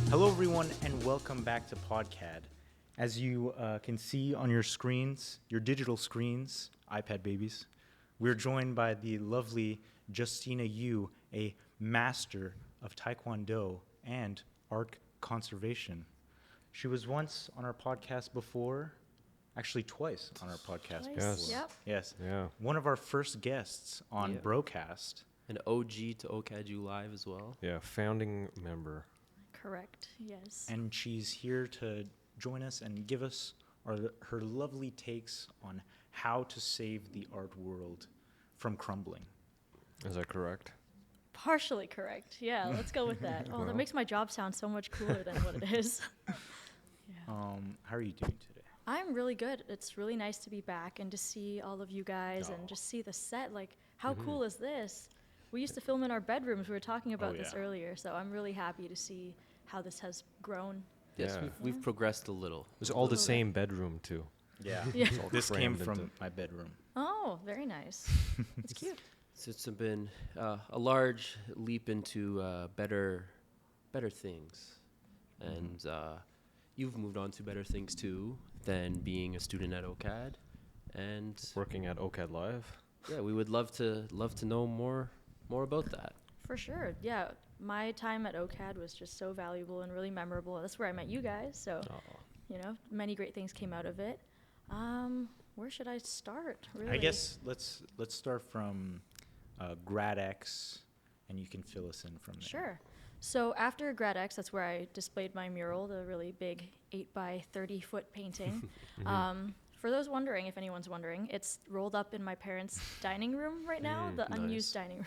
Hello, everyone, and welcome back to PODCAD. As you can see on your screens, your digital screens, iPad babies, we're joined by the lovely Justina Yu, a master of Taekwondo and art conservation. She was once on our podcast before, actually twice on our podcast before. Yes. Yep. Yes. Yeah. One of our first guests on Yeah. Broadcast. An OG to OCAD U Live as well. Yeah. Founding member. Correct. Yes. And she's here to join us and give us her lovely takes on how to save the art world from crumbling. Is that correct? Partially correct. Yeah, let's go with that. Oh, Well. that makes my job sound so much cooler than what it is. Yeah. How are you doing today? I'm really good. It's really nice to be back and to see all of you guys and just see the set. Like, how cool is this? We used to film in our bedrooms. We were talking about this yeah. earlier, so I'm really happy to see how this has grown. Yes, Yeah. we've progressed a little. It was all the same bedroom too. Yeah. Yeah. This came crammed from into- my bedroom. Oh, very nice. It's cute. So it's been a large leap into better things, and you've moved on to better things too than being a student at OCAD, and Working at OCAD Live. yeah, we would love to know more about that. For sure. Yeah, my time at OCAD was just so valuable and really memorable. That's where I met you guys, so many great things came out of it. Where should I start? Really? I guess let's start from GradX, and you can fill us in from there. Sure. So after GradX, that's where I displayed my mural, the really big 8 by 30 foot painting. For those wondering, if anyone's wondering, it's rolled up in my parents' dining room right now, the unused dining room.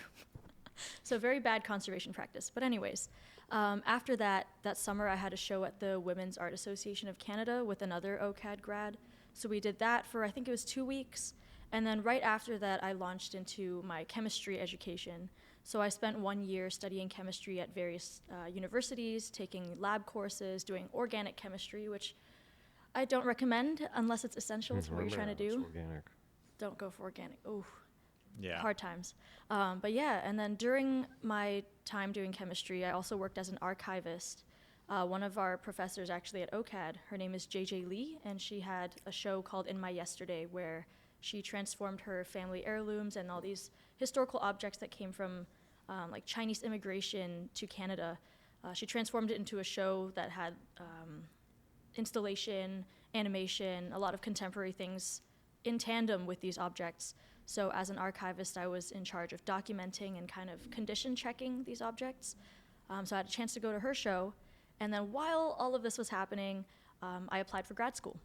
So very bad conservation practice. But anyways, after that summer I had a show at the Women's Art Association of Canada with another OCAD grad. So we did that for, I think it was 2 weeks. And then right after that, I launched into my chemistry education. So I spent 1 year studying chemistry at various universities, taking lab courses, doing organic chemistry, which I don't recommend unless it's essential to what you're trying to It's do. organic. Don't go for organic. Oh, Yeah. hard times. But yeah, and then during my time doing chemistry, I also worked as an archivist. One of our professors actually at OCAD, her name is JJ Lee, and she had a show called In My Yesterday where she transformed her family heirlooms and all these historical objects that came from like Chinese immigration to Canada. She transformed it into a show that had installation, animation, a lot of contemporary things in tandem with these objects. So as an archivist, I was in charge of documenting and kind of condition checking these objects. So I had a chance to go to her show. And then while all of this was happening, I applied for grad school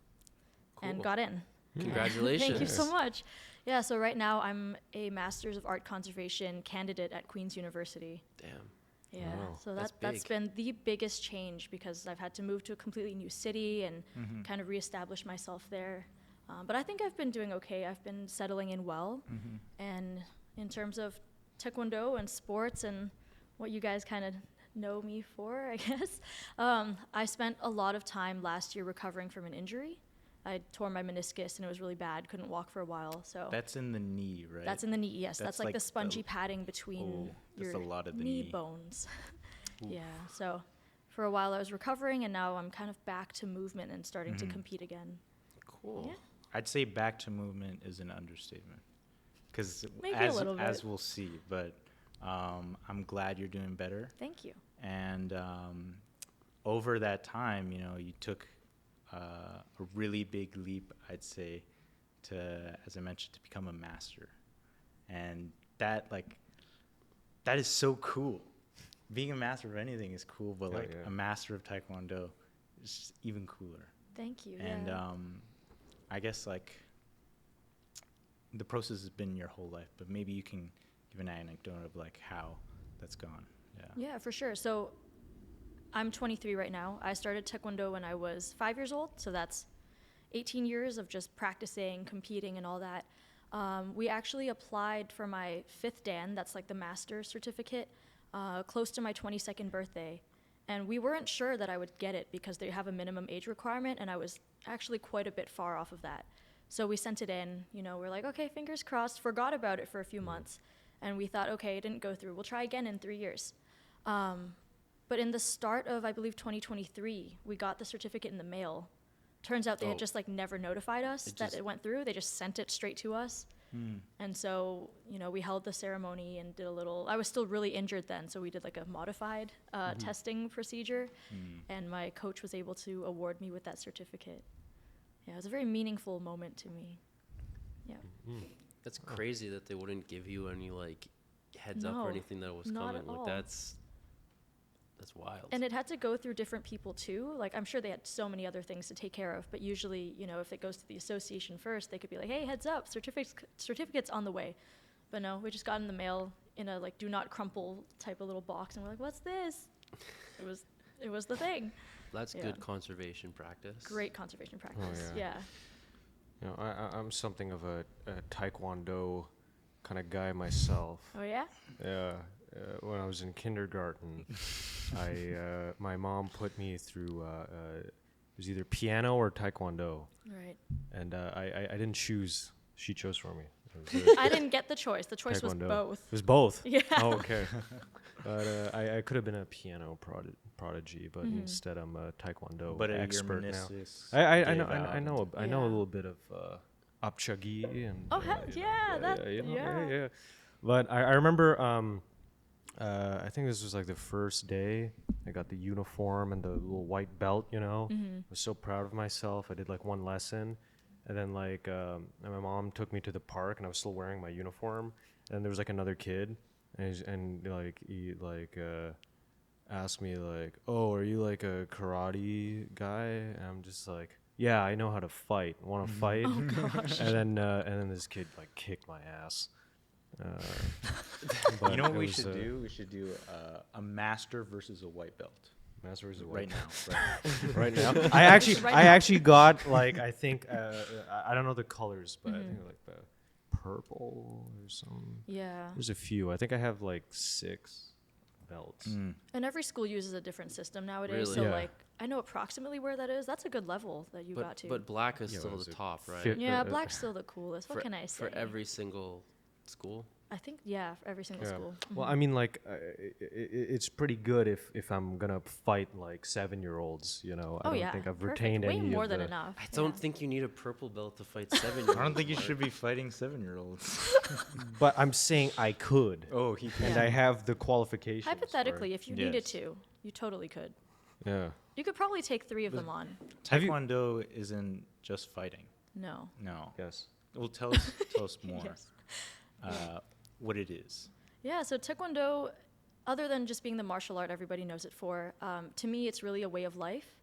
and Cool. got in. Congratulations. Thank you so much. Yeah, so right now I'm a Master's of Art Conservation candidate at Queen's University. Damn. Yeah, Wow. so That's that's big. been the biggest change because I've had to move to a completely new city and kind of reestablish myself there. But I think I've been doing okay. I've been settling in well. And in terms of Taekwondo and sports and what you guys kind of know me for, I guess, I spent a lot of time last year recovering from an injury. I tore my meniscus and it was really bad. Couldn't walk for a while. So That's in the knee, right? that's in the knee. Yes, That's that's like like the spongy the- padding between that's your a lot of the knee knee. bones. Yeah. So for a while I was recovering, and now I'm kind of back to movement and starting to compete again. Cool. Yeah. I'd say back to movement is an understatement. Because Maybe a little as bit. we'll see, but I'm glad you're doing better. Thank you. And over that time, you took a really big leap, I'd say, to, as I mentioned, to become a master. And that is so cool. Being a master of anything is cool, but Yeah, like yeah. a master of Taekwondo is just even cooler. Thank you. And yeah. I guess like the process has been your whole life, but maybe you can give an anecdote of like how that's gone. Yeah, for sure. So I'm 23 right now. I started Taekwondo when I was 5 years old, so that's 18 years of just practicing, competing, and all that. We actually applied for my 5th Dan, that's like the master's certificate, close to my 22nd birthday. And we weren't sure that I would get it because they have a minimum age requirement, and I was actually quite a bit far off of that. So we sent it in, we're like, okay, fingers crossed, forgot about it for a few months. And we thought, okay, it didn't go through. We'll try again in 3 years. But in the start of, I believe, 2023, we got the certificate in the mail. Turns out they had just like never notified us that it went through. They just sent it straight to us. And so, you know, we held the ceremony and did a little, I was still really injured then, so we did like a modified testing procedure, and my coach was able to award me with that certificate. Yeah, it was a very meaningful moment to me. Yeah. That's crazy that they wouldn't give you any like heads up No, or anything that was not coming. at Like all. that's wild. And it had to go through different people too. Like, I'm sure they had so many other things to take care of, but usually, you know, if it goes to the association first, they could be like, hey, heads up, certificate's on the way. But no, we just got in the mail in a like do not crumple type of little box, and we're like, what's this? It was the thing. That's Yeah. good conservation practice. Great conservation practice. yeah. Yeah. You know, I'm something of a taekwondo kind of guy myself. Oh yeah? Yeah. When I was in kindergarten, my mom put me through it was either piano or taekwondo, Right. and I didn't choose. She chose for me. It was, I didn't get the choice. The choice was Taekwondo. both. It was both. Yeah. Oh, okay. But I could have been a piano prodigy, but instead I'm a taekwondo But expert your now. meniscus I gave know out. I know a Yeah. little bit of apchagi and Oh, heck you know, yeah, that- you know, yeah. yeah. But I remember I think this was like the first day I got the uniform and the little white belt, you know. I was so proud of myself. I did like one lesson, and then like and my mom took me to the park, and I was still wearing my uniform, and there was like another kid, and he asked me like, oh, are you like a karate guy? And I'm just like, yeah, I know how to fight. Want to fight? Oh gosh. And then this kid like kicked my ass. But You know what it we was, should do? We should do a master versus a white belt Master is a right white now. right now. Right I now. actually got like I think I don't know the colors, but I think like the purple or some. Yeah. There's a few. I think I have like 6 belts. And every school uses a different system nowadays. Really? So Yeah. like I know approximately where that is. That's a good level that you got to. But black is Yeah, still what is the it? top, right? Fit- yeah, black's still the coolest. What for, can I say? For every single school. I think yeah, for every single Yeah. school. Well, I mean, like, it's pretty good if I'm gonna fight like 7-year-olds. You know, I Oh don't yeah, think I've perfect. retained Way any more of than the. enough. I don't yeah. think you need a purple belt to fight 7-year-olds. I don't think you Mark. should be fighting 7-year-olds. But I'm saying I could, Oh, he and Yeah. I have the qualifications. for it. Hypothetically, if you needed Yes. to, you totally could. Yeah. You could probably take 3 of them on. Have you- Taekwondo isn't just fighting. No. No. Yes. Well, tell us more. Yes. What it is. Yeah, so Taekwondo, other than just being the martial art everybody knows it for, to me it's really a way of life.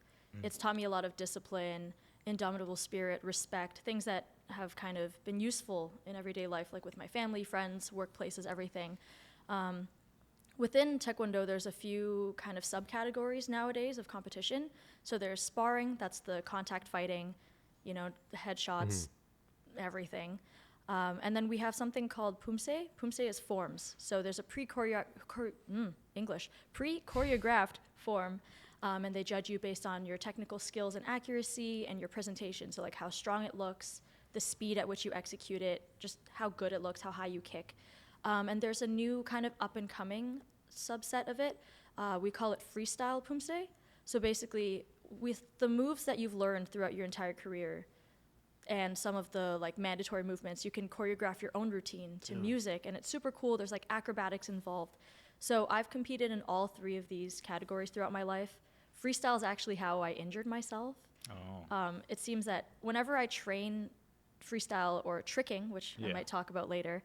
It's taught me a lot of discipline, indomitable spirit, respect, things that have kind of been useful in everyday life, like with my family, friends, workplaces, everything. Within Taekwondo, there's a few kind of subcategories nowadays of competition. So there's sparring, that's the contact fighting, you know, the headshots, everything. And then we have something called pumse. Pumse is forms. So there's a pre-choreographed form, and they judge you based on your technical skills and accuracy and your presentation. So like how strong it looks, the speed at which you execute it, just how good it looks, how high you kick. And there's a new kind of up-and-coming subset of it. We call it freestyle pumse. So basically, with the moves that you've learned throughout your entire career, and some of the like mandatory movements, you can choreograph your own routine to music, and it's super cool. There's like acrobatics involved. So I've competed in all 3 of these categories throughout my life. Freestyle is actually how I injured myself. Oh. It seems that whenever I train freestyle or tricking, which I Yeah. might talk about later,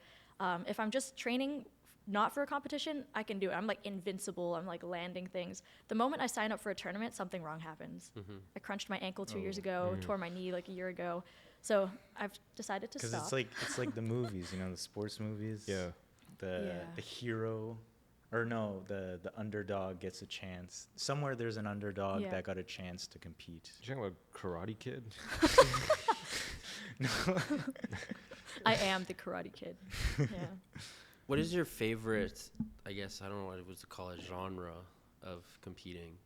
if I'm just training not for a competition, I can do it. I'm like invincible. I'm like landing things. The moment I sign up for a tournament, something wrong happens. I crunched my ankle 2 years ago, tore my knee like a year ago. So I've decided to Because stop. it's like the movies, you know, the sports movies. Yeah. The hero, or no, the underdog gets a chance. Somewhere there's an underdog Yeah. that got a chance to compete. You talking about Karate Kid? I am the Karate Kid. Yeah. What is your favorite, I guess, I don't know what it was to call it, genre of competing?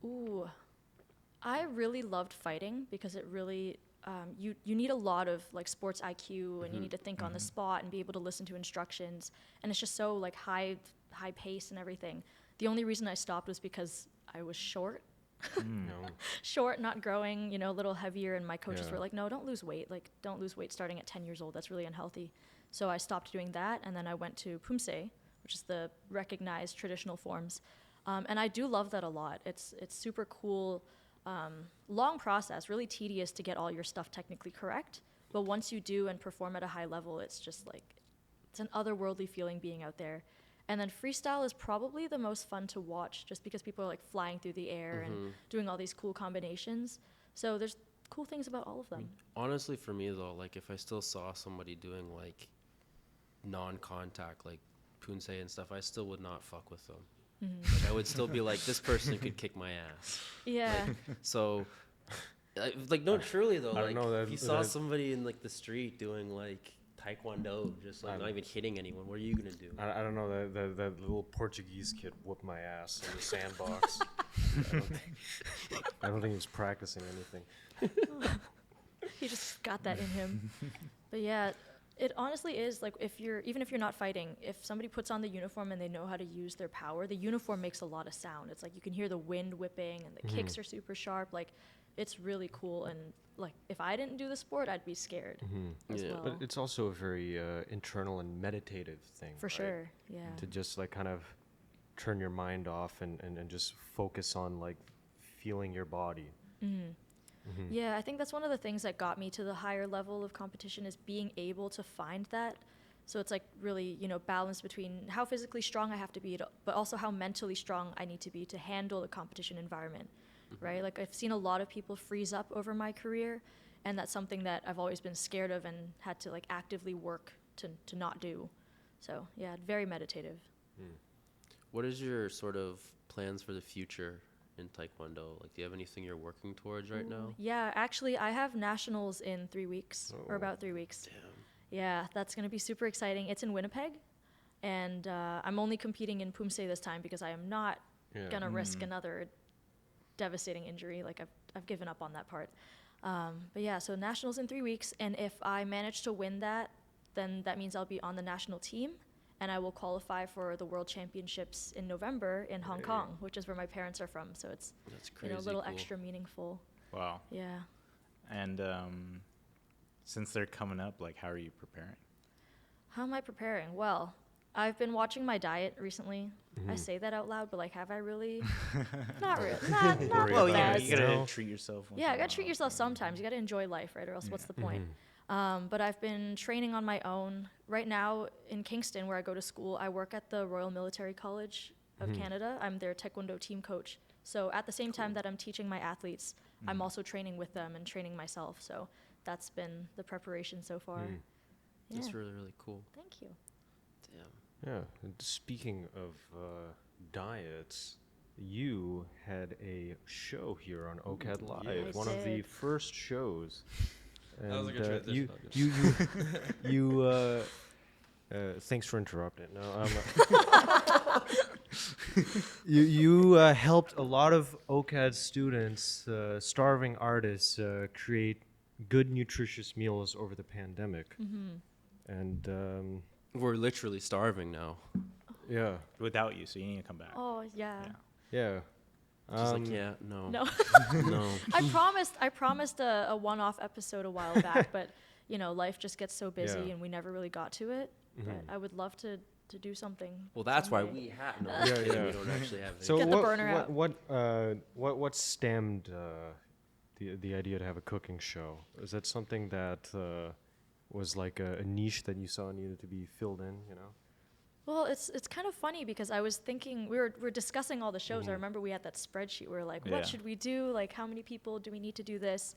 Ooh, I really loved fighting because it really, you need a lot of like sports IQ, and you need to think on the spot and be able to listen to instructions, and it's just so like high pace and everything. The only reason I stopped was because I was short. No. Short, not growing, a little heavier, and my coaches Yeah. were like, no, don't lose weight. Like, don't lose weight starting at 10 years old. That's really unhealthy. So I stopped doing that, and then I went to Pumse, which is the recognized traditional forms. And I do love that a lot. It's super cool, long process, really tedious to get all your stuff technically correct. But once you do and perform at a high level, it's just like, it's an otherworldly feeling being out there. And then freestyle is probably the most fun to watch just because people are like flying through the air and doing all these cool combinations. So there's cool things about all of them. Honestly, for me though, like if I still saw somebody doing like non-contact, like punse and stuff, I still would not fuck with them. Like I would still be like, this person could kick my ass. Yeah. So, like, no, truly though, I don't like know, if you saw that- somebody in like the street doing like taekwondo, just like not even hitting anyone, what are you gonna do? I don't know, that little Portuguese kid whooped my ass in the sandbox. I don't think he was practicing anything. He just got that in him. But yeah, it honestly is like even if you're not fighting, if somebody puts on the uniform and they know how to use their power, the uniform makes a lot of sound. It's like you can hear the wind whipping and the kicks are super sharp. Like it's really cool. And like if I didn't do the sport, I'd be scared as Yeah. well. But it's also a very internal and meditative thing. For right? sure. Yeah. To just like kind of turn your mind off and just focus on like feeling your body. Yeah, I think that's one of the things that got me to the higher level of competition is being able to find that. So it's like really, balance between how physically strong I have to be, but also how mentally strong I need to be to handle the competition environment, right? Like I've seen a lot of people freeze up over my career, and that's something that I've always been scared of and had to like actively work to not do. So yeah, very meditative. What is your sort of plans for the future in taekwondo? Like, do you have anything you're working towards right now? Yeah, actually, I have nationals in 3 weeks, or about 3 weeks. Damn. Yeah, that's going to be super exciting. It's in Winnipeg, and I'm only competing in Pumse this time because I am not Yeah. going to risk another devastating injury. Like, I've given up on that part. But yeah, so nationals in 3 weeks, and if I manage to win that, then that means I'll be on the national team, and I will qualify for the World Championships in November in Hong Kong, which is where my parents are from. So it's That's crazy. a little cool. extra meaningful. Wow. Yeah. And since they're coming up, like, how are you preparing? How am I preparing? Well, I've been watching my diet recently. I say that out loud, but like, have I really? Not really. Not Worry Well, the about yeah, it. best. you gotta No. treat yourself. once Yeah, in I a gotta treat while. yourself sometimes. You gotta enjoy life, right? Or else, what's the point? But I've been training on my own. Right now in Kingston, where I go to school, I work at the Royal Military College of Canada. I'm their taekwondo team coach. So at the same time that I'm teaching my athletes, I'm also training with them and training myself. So that's been the preparation so far. Yeah. That's really, really cool. Thank you. Damn. Yeah. And speaking of diets, you had a show here on OCAD Live, Yes. one I of the did. first shows. And That was a good transition, you thanks for interrupting. No, you helped a lot of OCAD students, starving artists, create good, nutritious meals over the pandemic. And We're literally starving now. yeah, Without you, so you need to come back. Oh yeah. Yeah. yeah. Just like, yeah, no. No. No. I promised a one-off episode a while back, but life just gets so busy Yeah. and we never really got to it. But I would love to do something. Well, that's why someday. we have no. Yeah, yeah. We don't actually have. So Get the burner out. what stemmed the idea to have a cooking show? Is that something that was like a niche that you saw needed to be filled in? Well, it's kind of funny because I was thinking we're discussing all the shows. I remember we had that spreadsheet. We were like, Yeah. what should we do? Like, how many people do we need to do this?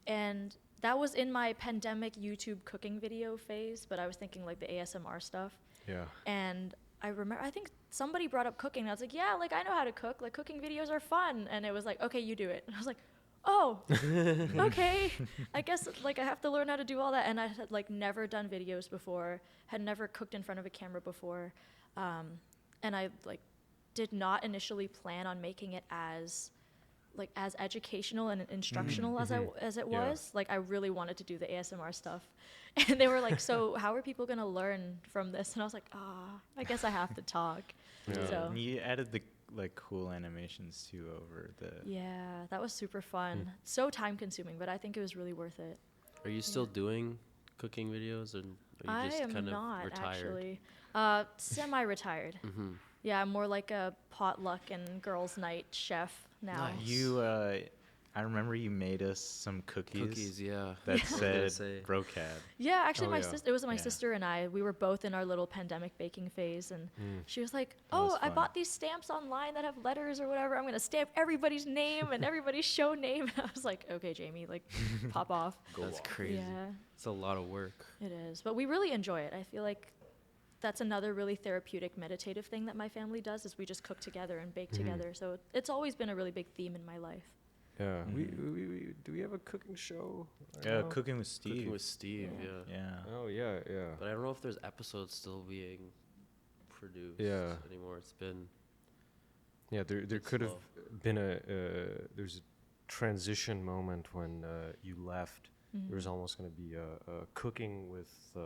And that was in my pandemic YouTube cooking video phase. But I was thinking like the ASMR stuff. Yeah. And I think somebody brought up cooking. And I was like, yeah, like I know how to cook. Like cooking videos are fun. And it was like, okay, you do it. And I was like, oh, okay. I guess like I have to learn how to do all that. And I had like never done videos before, had never cooked in front of a camera before. And I like did not initially plan on making it as educational and instructional as it Yeah. was. Like I really wanted to do the ASMR stuff. And they were like, so how are people going to learn from this? And I was like, I guess I have to talk. Yeah. So And you added like cool animations too over the. Yeah, that was super fun. So time consuming, but I think it was really worth it. Are you still doing cooking videos, and are I you just am kind not of retired? actually. Semi-retired. Mm-hmm. Yeah, I'm more like a potluck and girls' night chef now. Nice. You, I remember you made us some cookies, Cookies, yeah. that I was gonna said say. "Brocad." Yeah, actually, Oh, my yeah. sister. It was my Yeah. sister and I. We were both in our little pandemic baking phase, and she was like, That was "Oh, I fun. bought these stamps online that have letters or whatever. I'm gonna stamp everybody's name and everybody's show name." And I was like, "Okay, Jamie, like, pop off." That's crazy. Yeah, It's a lot of work. it is. But we really enjoy it. I feel like that's another really therapeutic, meditative thing that my family does. Is we just cook together and bake together. So it's always been a really big theme in my life. Yeah. Mhm. We do we have a cooking show? right Yeah, now? cooking with Steve. Cooking with Steve, Yeah. yeah. Yeah. Oh yeah, yeah. But I don't know if there's episodes still being produced Yeah. anymore. It's been Yeah, there It's could have slow. been there's a transition moment when you left. There was almost going to be a cooking with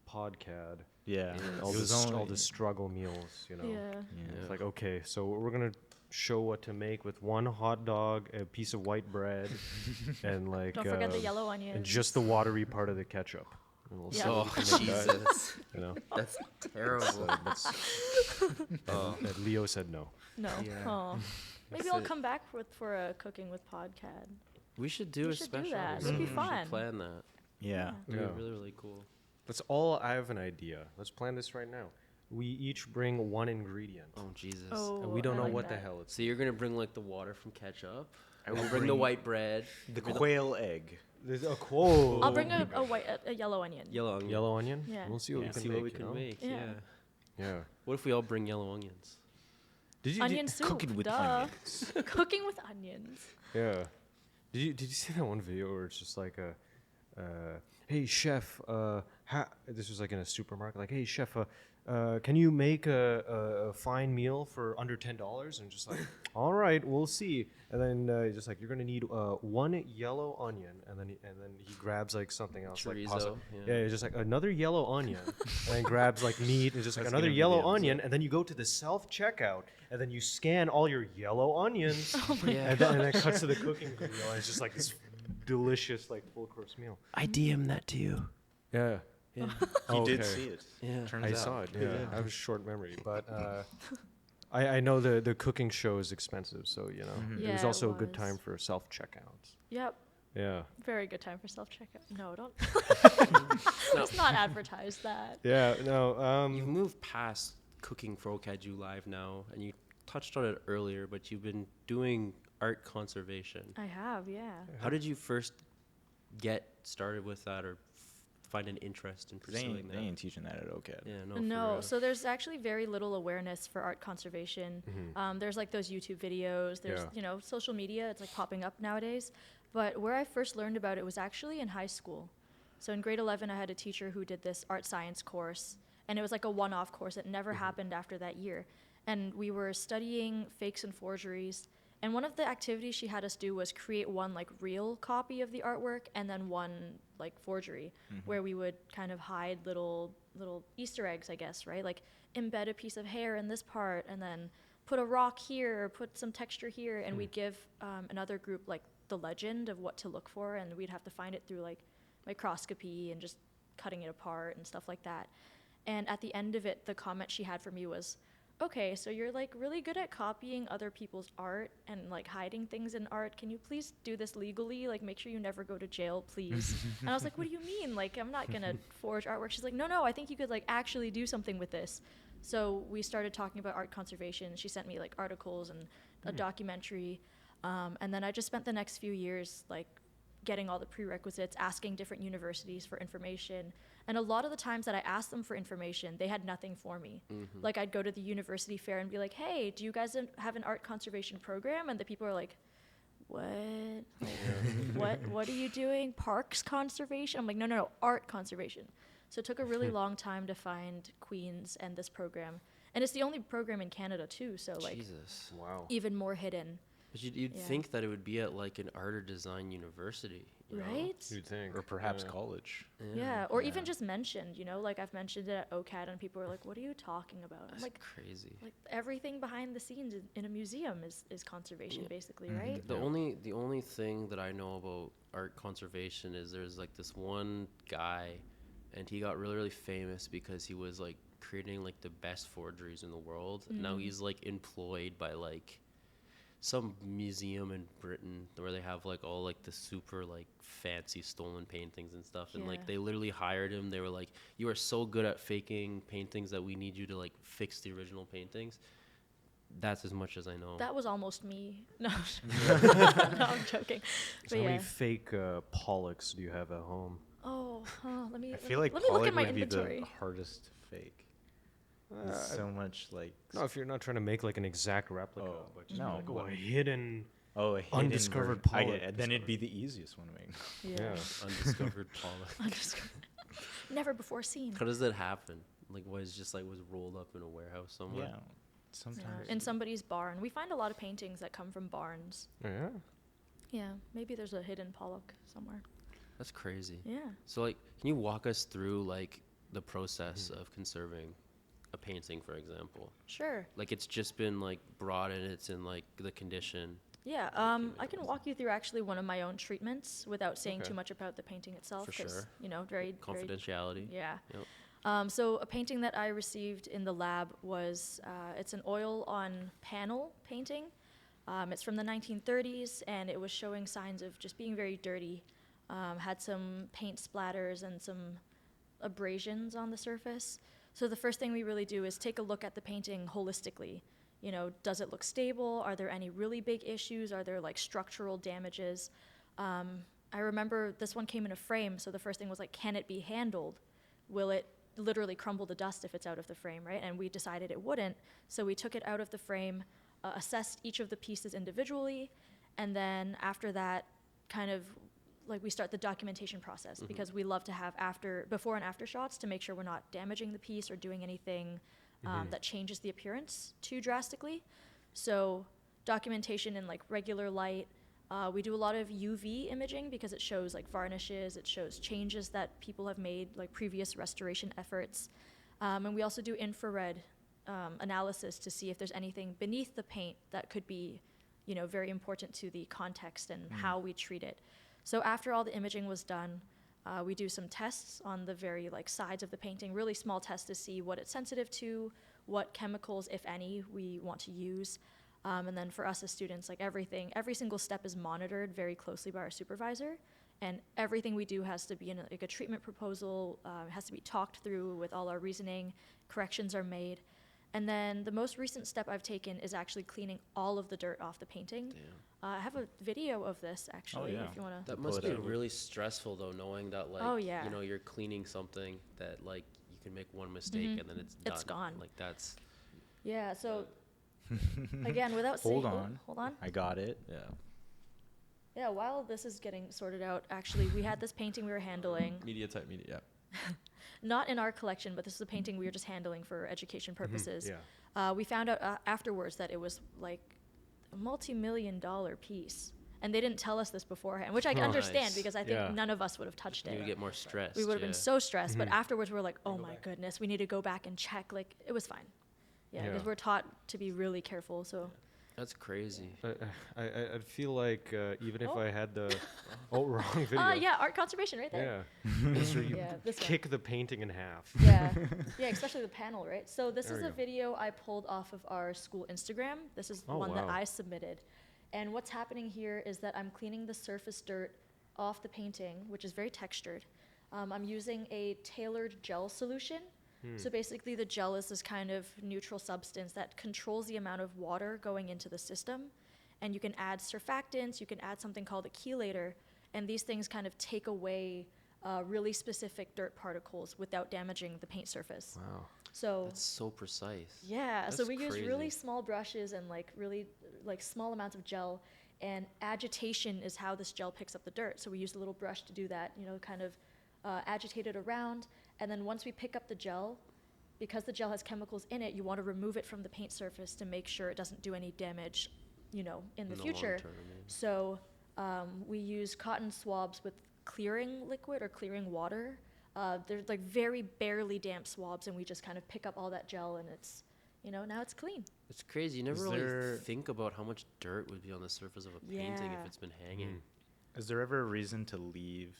PODCAD. Yeah. And It was all only- the struggle meals, you know. Yeah. Yeah. It's like, okay, so we're gonna show what to make with one hot dog, a piece of white bread, and like Don't forget the yellow and onions. just the watery part of the ketchup. And we'll Yeah. see oh what we can make that, Jesus, you know. that's terrible. And Leo said no. No. Yeah. Oh. Maybe That's I'll it. come back for a cooking with PODCAD. We should do We a should do special. that. or That'd be something. We fun. should plan that. Yeah. It'd Yeah. be really, really cool. Let's all. I have an idea. Let's plan this right now. We each bring one ingredient. Oh Jesus. Oh, And we don't I know like what the that. hell it's. So you're gonna bring like the water from ketchup. I We'll will bring the white bread. the quail egg. There's a quote. I'll bring a yellow onion. Yellow onion. Yellow onion. Yeah. We'll see what Yeah. we can See make. what we you can know? make. Yeah. Yeah. Yeah. What if we all bring yellow onions? Onion soup. cooking with duh. onions. Cooking with onions. Yeah. Did you see that one video where it's just like hey chef, this was like in a supermarket, like, hey chef, can you make a fine meal for under $10? And just like, all right, we'll see. And then just like, you're gonna need one yellow onion, and then he grabs like something else, like pasta. Chorizo, Yeah, yeah. it's just like another yellow onion, and then grabs like meat, and just like That's another gonna be yellow the onion, and then you go to the self checkout, and then you scan all your yellow onions, Yeah. and then it cuts to the cooking video, and it's just like this delicious like full course meal. I DM that to you. Yeah. Yeah. You did Okay. see it. Yeah. Turns I out. saw it. Yeah, I have a short memory, but I know the cooking show is expensive, so you know Mhm. it Yeah, was it also a good was. time for self checkouts. Yep. Yeah. Very good time for self checkout. No, don't. Let's not advertise that. Yeah. No. You've moved past cooking for OCAD U Live now, and you touched on it earlier, but you've been doing art conservation. I have, yeah. How did you first get started with that, or find an interest in They pursuing ain't, that? they ain't teaching that at OCAD. Yeah, no. for No, real. so there's actually very little awareness for art conservation. There's like those YouTube videos. There's Yeah. social media. It's like popping up nowadays. But where I first learned about it was actually in high school. So in grade 11, I had a teacher who did this art science course, and it was like a one-off course. It never happened after that year. And we were studying fakes and forgeries. And one of the activities she had us do was create one like real copy of the artwork and then one like forgery, where we would kind of hide little Easter eggs, I guess, right? Like embed a piece of hair in this part and then put a rock here or put some texture here, and we'd give another group like the legend of what to look for, and we'd have to find it through like microscopy and just cutting it apart and stuff like that. And at the end of it, the comment she had for me was, okay, so you're like really good at copying other people's art and like hiding things in art. Can you please do this legally? Like make sure you never go to jail, please. And I was like, what do you mean? Like I'm not gonna forge artwork. She's like, no, I think you could like actually do something with this. So we started talking about art conservation. She sent me like articles and a documentary. And then I just spent the next few years like getting all the prerequisites, asking different universities for information. And a lot of the times that I asked them for information, they had nothing for me. Like I'd go to the university fair and be like, hey, do you guys have an art conservation program? And the people are like, what? What are you doing? Parks conservation? I'm like, no, art conservation. So it took a really long time to find Queen's and this program. And it's the only program in Canada too, so like Jesus. Wow. even more hidden. But you'd Yeah. think that it would be at like an art or design university, you know? Right? You'd think. Or perhaps Yeah. college. Yeah, or even Yeah. just mentioned, like I've mentioned it at OCAD and people are like, what are you talking about? I'm That's like, crazy. everything behind the scenes in a museum is conservation, Yeah. basically, Mhm. right? The only thing that I know about art conservation is there's like this one guy, and he got really famous because he was like creating like the best forgeries in the world. Now he's like employed by like some museum in Britain where they have like all like the super like fancy stolen paintings and stuff, and Yeah. like they literally hired him. They were like, you are so good at faking paintings that we need you to like fix the original paintings. That's as much as I know. That was almost me. No, no, I'm joking. So But how yeah. many fake Pollocks do you have at home? Oh, let me. I feel like let me look Pollock at my would be inventory. the hardest to fake. There's so much like. No, if you're not trying to make like an exact replica, Oh, but just no, like but- a hidden. Oh, a hidden Undiscovered I get Pollock. it. Then it'd be the easiest one to make. Yeah. Undiscovered Pollock. Never before seen. How does that happen? Like, was just like was rolled up in a warehouse somewhere? Yeah, sometimes. In somebody's barn. We find a lot of paintings that come from barns. Yeah. Yeah, maybe there's a hidden Pollock somewhere. That's crazy. Yeah. So, like, can you walk us through like the process of conserving a painting, for example? Sure. Like, it's just been like brought in, it's in like the condition. Yeah, I can walk you through actually one of my own treatments without saying Okay. too much about the painting itself. For 'Cause, sure. very Confidentiality. yeah. Yep. So a painting that I received in the lab was, it's an oil on panel painting. It's from the 1930s, and it was showing signs of just being very dirty. Had some paint splatters and some abrasions on the surface. So the first thing we really do is take a look at the painting holistically. Does it look stable? Are there any really big issues? Are there like structural damages? I remember this one came in a frame, so the first thing was like, can it be handled? Will it literally crumble to dust if it's out of the frame, right? And we decided it wouldn't, so we took it out of the frame, assessed each of the pieces individually, and then after that, kind of like we start the documentation process, because we love to have before and after shots to make sure we're not damaging the piece or doing anything that changes the appearance too drastically. So documentation in like regular light. We do a lot of UV imaging because it shows like varnishes, it shows changes that people have made, like previous restoration efforts. And we also do infrared analysis to see if there's anything beneath the paint that could be, very important to the context and how we treat it. So after all the imaging was done, we do some tests on the very like sides of the painting, really small tests to see what it's sensitive to, what chemicals, if any, we want to use. And then for us as students, like every single step is monitored very closely by our supervisor, and everything we do has to be in a treatment proposal, has to be talked through with all our reasoning, corrections are made. And then the most recent step I've taken is actually cleaning all of the dirt off the painting. Damn. I have a video of this actually, yeah. if you want to. That Pull must it be out. really stressful though, knowing that like Oh, yeah. you're cleaning something that like you can make one mistake and then it's done. It's gone. Like that's Yeah, so again, without saying, Hold on. hold on. I got it. Yeah. Yeah, while this is getting sorted out, actually, we had this painting we were handling. Media type media, yeah. Not in our collection, but this is a painting we were just handling for education purposes. Yeah. We found out afterwards that it was like a multi-million-dollar piece. And they didn't tell us this beforehand, which I can understand Nice. because I think Yeah. none of us would have touched you it. would get more stressed. We would have been so stressed, but Mhm. afterwards we were like, oh my goodness, we need to go back and check. Like, it was fine. Yeah, because Yeah. we're taught to be really careful, so. That's crazy. I'd feel like even if Oh. I had the wrong video. Yeah, art conservation right there. Yeah. So you Yeah, this one. kick the painting in half. Yeah, yeah, especially the panel, right? So this There is we a go. video I pulled off of our school Instagram. This is Oh, one that wow. I submitted. And what's happening here is that I'm cleaning the surface dirt off the painting, which is very textured. I'm using a tailored gel solution. So basically the gel is this kind of neutral substance that controls the amount of water going into the system. And you can add surfactants, you can add something called a chelator, and these things kind of take away really specific dirt particles without damaging the paint surface. Wow. So That's so precise. yeah, so That's we use really crazy. small brushes and like really like small amounts of gel, and agitation is how this gel picks up the dirt. So we use a little brush to do that, kind of agitate it around, and then once we pick up the gel, because the gel has chemicals in it, you want to remove it from the paint surface to make sure it doesn't do any damage you know, in the In the long future. term, yeah. So we use cotton swabs with clearing liquid or clearing water. They're like very barely damp swabs, and we just kind of pick up all that gel, and it's, you know, now it's clean. It's crazy. You never Is really there- think about how much dirt would be on the surface of a painting Yeah. if it's been hanging. Is there ever a reason to leave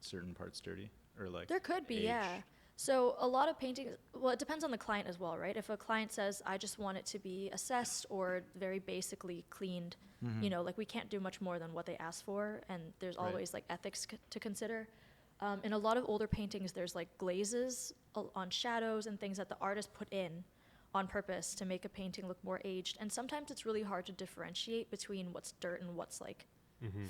certain parts dirty, or like There could be, age? yeah. So a lot of paintings, well, it depends on the client as well, right? If a client says, I just want it to be assessed or very basically cleaned, you know, like we can't do much more than what they ask for, and there's Right. always like ethics to consider. In a lot of older paintings, there's like glazes on shadows and things that the artist put in on purpose to make a painting look more aged. And sometimes it's really hard to differentiate between what's dirt and what's like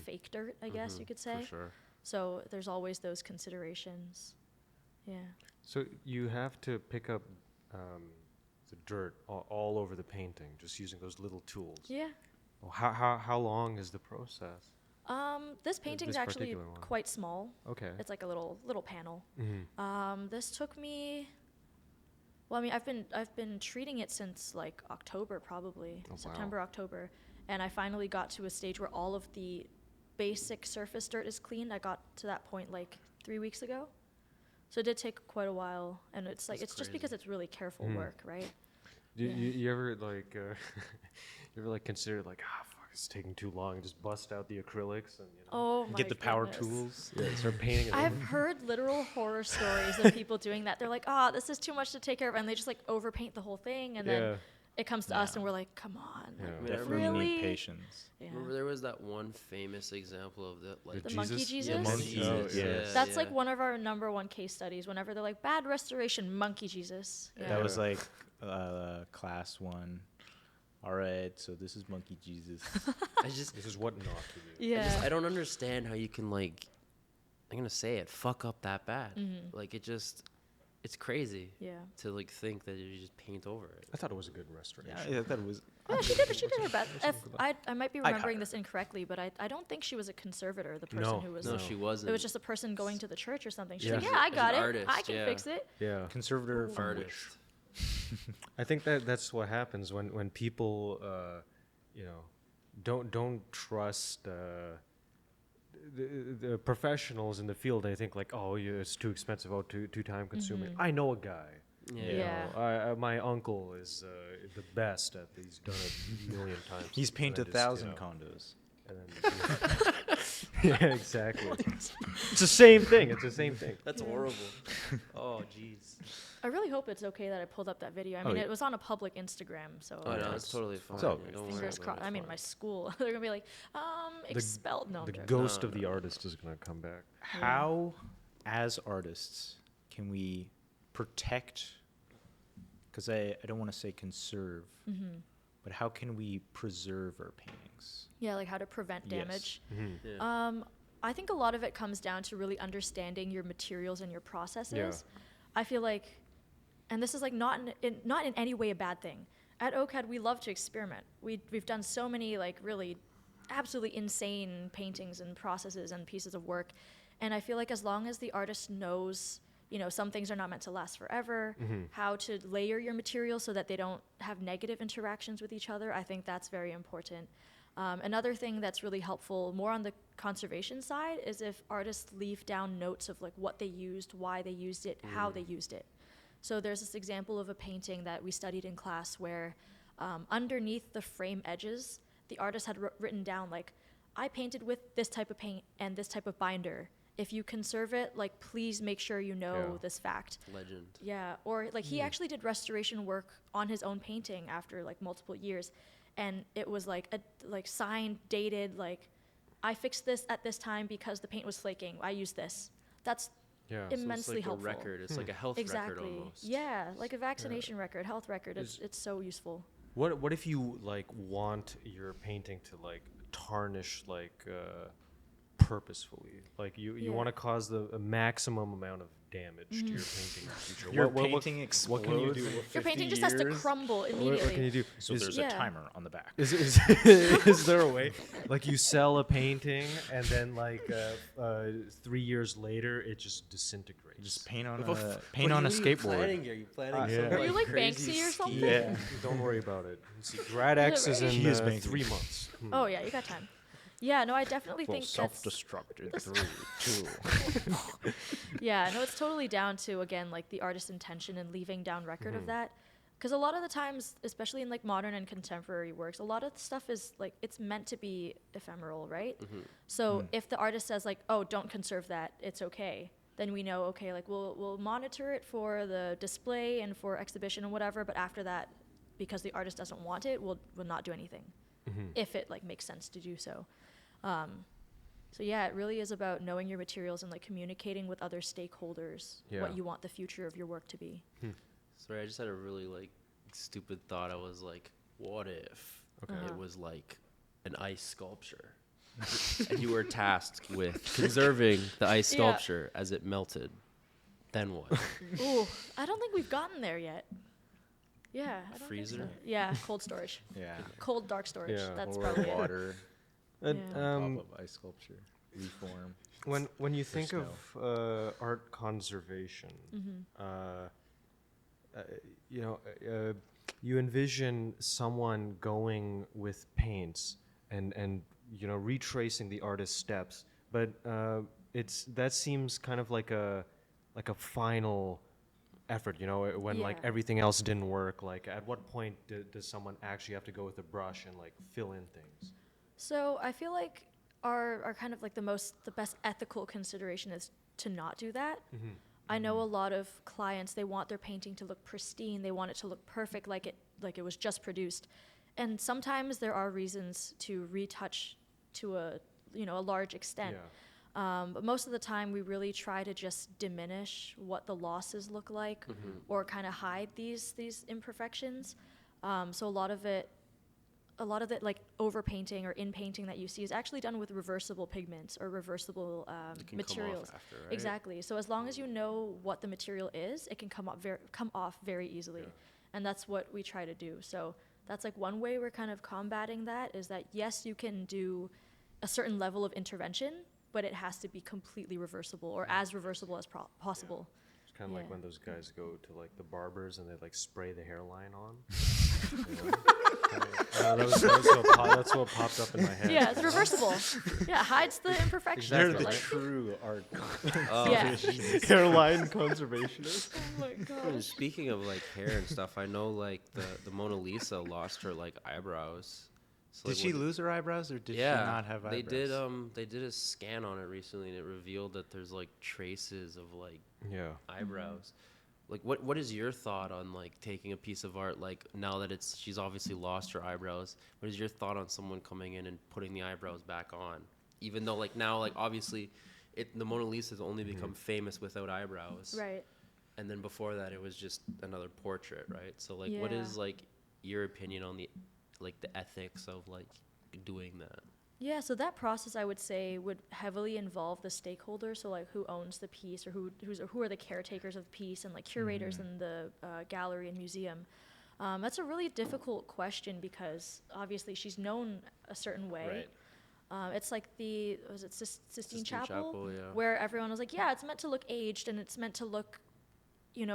fake dirt, I guess you could say. For sure. So there's always those considerations. Yeah. So you have to pick up the dirt all over the painting just using those little tools. Yeah. Well, how long is the process? This painting's this actually particular one. quite small. Okay. It's like a little panel. Mm-hmm. This took me. Well, I mean, I've been treating it since like October, probably Oh, wow. September, October, and I finally got to a stage where all of the basic surface dirt is cleaned. I got to that point like 3 weeks ago, so it did take quite a while, and it's like That's it's just crazy. because it's really careful Mm. work, right? You, Yeah. you ever like you ever like consider like fuck, it's taking too long, and just bust out the acrylics and Oh my Get the power goodness. tools. yeah, start painting it. I've over. heard literal horror stories of people doing that. They're like, this is too much to take care of, and they just like overpaint the whole thing, and then it comes to us, Yeah. and we're like, come on. Yeah. Like, I mean, Definitely really? need patience. Yeah. Remember there was that one famous example of that, like The monkey Jesus? Yeah, monkey Monkey Jesus. Jesus. Yes. That's like one of our number one case studies. Whenever they're like, bad restoration, monkey Jesus. Yeah. That was like class 1. All right, so this is Monkey Jesus. I just This is what not to do. Yeah. I don't understand how you can like, I'm gonna say it, fuck up that bad. Mhm. Like it's crazy Yeah. to like think that you just paint over it. I thought it was a good restoration. Yeah, I thought it was. Yeah, she did her best. I might be I'd remembering hire this incorrectly, but I don't think she was a conservator, the person No. who was. No, she wasn't. It was just a person going to the church or something. She's Yeah. like, yeah, I As an got it. artist, I can yeah. fix it. Yeah. Conservator from which? artist. I think that's what happens when people you know don't trust the professionals in the field. They think like, oh, yeah, it's too expensive, oh, too time consuming. I know a guy. Yeah. You Yeah. know, my uncle is the best at. He's done it a million times. He's painted And I just, 1,000 you know, condos. and then, yeah, exactly. It's the same thing. It's the same thing. That's horrible. Oh jeez. I really hope it's okay that I pulled up that video. I mean, yeah. it was on a public Instagram, so Oh no, Yeah. it's totally fine. So, Yeah, don't worry fingers about crossed. it. I mean, my school, they're gonna be like, expelled. No, I'm The joking. ghost No, of the artist is gonna come back. How, as artists, can we protect? Because I don't want to say conserve, but how can we preserve our paintings? Yeah, like how to prevent Yes. damage. Yeah. I think a lot of it comes down to really understanding your materials and your processes. I feel like, and this is like not in any way a bad thing. At OCAD, we love to experiment. We've done so many like really absolutely insane paintings and processes and pieces of work, and I feel like as long as the artist knows, you know, some things are not meant to last forever, how to layer your materials so that they don't have negative interactions with each other, I think that's very important. Another thing that's really helpful, more on the conservation side, is if artists leave down notes of like what they used, why they used it, how they used it. So there's this example of a painting that we studied in class where underneath the frame edges, the artist had written down like, I painted with this type of paint and this type of binder. If you conserve it, like please make sure you know Yeah. this fact. Legend. Yeah, or like he actually did restoration work on his own painting after like multiple years, and it was like signed, dated, like I fixed this at this time because the paint was flaking. I used this. That's Yeah. So it's immensely like helpful. a record. It's like a health Exactly. record almost. Yeah, like a vaccination record, health record. Is- It's so useful. What if you like want your painting to like tarnish like purposefully? Like you Yeah. want to cause a maximum amount of damage to your painting in the future? Your What painting what can you do? explodes. Your painting just has to crumble immediately. What can you do? So there's Yeah. a timer on the back. Is there a way, like you sell a painting and then like 3 years later it just disintegrates? Just paint on What a are you skateboard. planning? Are you planning Yeah. some Are you like crazy Banksy or something? scheme? Yeah. Don't worry about it. See, Grad X is in He is Banksy. 3 months. Oh yeah, you got time. Yeah, no, I definitely Will think that's self-destruct in 3, 2. yeah, no, it's totally down to again like the artist's intention and leaving down record of that. Because a lot of the times, especially in like modern and contemporary works, a lot of the stuff is like it's meant to be ephemeral, right? So if the artist says like, "Oh, don't conserve that, it's okay," then we know okay, like we'll monitor it for the display and for exhibition and whatever. But after that, because the artist doesn't want it, we'll not do anything if it like makes sense to do so. So yeah, it really is about knowing your materials and like communicating with other stakeholders Yeah. what you want the future of your work to be. Sorry, I just had a really like stupid thought. I was like, what if it was like an ice sculpture, and you were tasked with conserving the ice Yeah. sculpture as it melted? Then what? Ooh, I don't think we've gotten there yet. Yeah. I don't think so. Freezer? Yeah, cold storage. Yeah. Cold dark storage. Yeah. That's Or probably it. water Yeah. on top of ice sculpture. Reform. When you For think of art conservation, you know, you envision someone going with paints and you know retracing the artist's steps, but that seems kind of like a final effort, you know, when like Yeah. everything else didn't work. Like, at what point does someone actually have to go with a brush and like fill in things? So I feel like our kind of like the best ethical consideration is to not do that. I know a lot of clients, they want their painting to look pristine, they want it to look perfect like it was just produced. And sometimes there are reasons to retouch to a large extent. But most of the time we really try to just diminish what the losses look like or kind of hide these imperfections. So a lot of it like overpainting or in painting that you see is actually done with reversible pigments or reversible It can materials. come off after, right? Exactly. So as long as you know what the material is, it can come off very easily, and that's what we try to do. So that's like one way we're kind of combating that is that yes, you can do a certain level of intervention, but it has to be completely reversible or as reversible as possible. It's kind of like Yeah. when those guys go to like the barbers and they like spray the hairline on. That's what popped up in my head. Yeah, it's reversible. Yeah, it hides the imperfections. They're but the like, true art. yeah. Hairline conservationist. Oh my gosh. Speaking of like hair and stuff, I know like the Mona Lisa lost her like eyebrows. So, Did like, she what- lose her eyebrows or did yeah, she not have eyebrows? they did a scan on it recently, and it revealed that there's like traces of like Yeah. eyebrows. Like, what is your thought on like taking a piece of art like now that she's obviously lost her eyebrows? What is your thought on someone coming in and putting the eyebrows back on, even though like now like obviously the Mona Lisa has only become famous without eyebrows, Right. and then before that it was just another portrait, right? So like, what Yeah. is like your opinion on the ethics of like doing that? Yeah, so that process I would say would heavily involve the stakeholders, so like who owns the piece or who are the caretakers of the piece and like curators in the gallery and museum. That's a really difficult question because obviously she's known a certain way. Right. It's like was it Sistine Sistine Chapel? Chapel, yeah. Where everyone was like, yeah, it's meant to look aged and it's meant to look,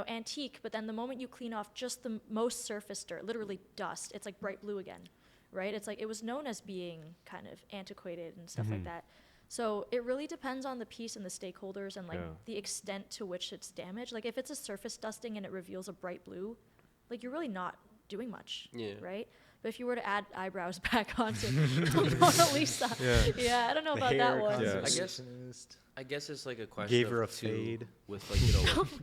antique, but then the moment you clean off just the most surface dirt, literally dust, it's like bright blue again, right? It's like it was known as being kind of antiquated and stuff like that. So it really depends on the piece and the stakeholders and like the extent to which it's damaged. Like if it's a surface dusting and it reveals a bright blue, like you're really not doing much, right? But if you were to add eyebrows back onto the Mona Lisa, I don't know about that one. I guess it's like a question. Gave her of a two fade. with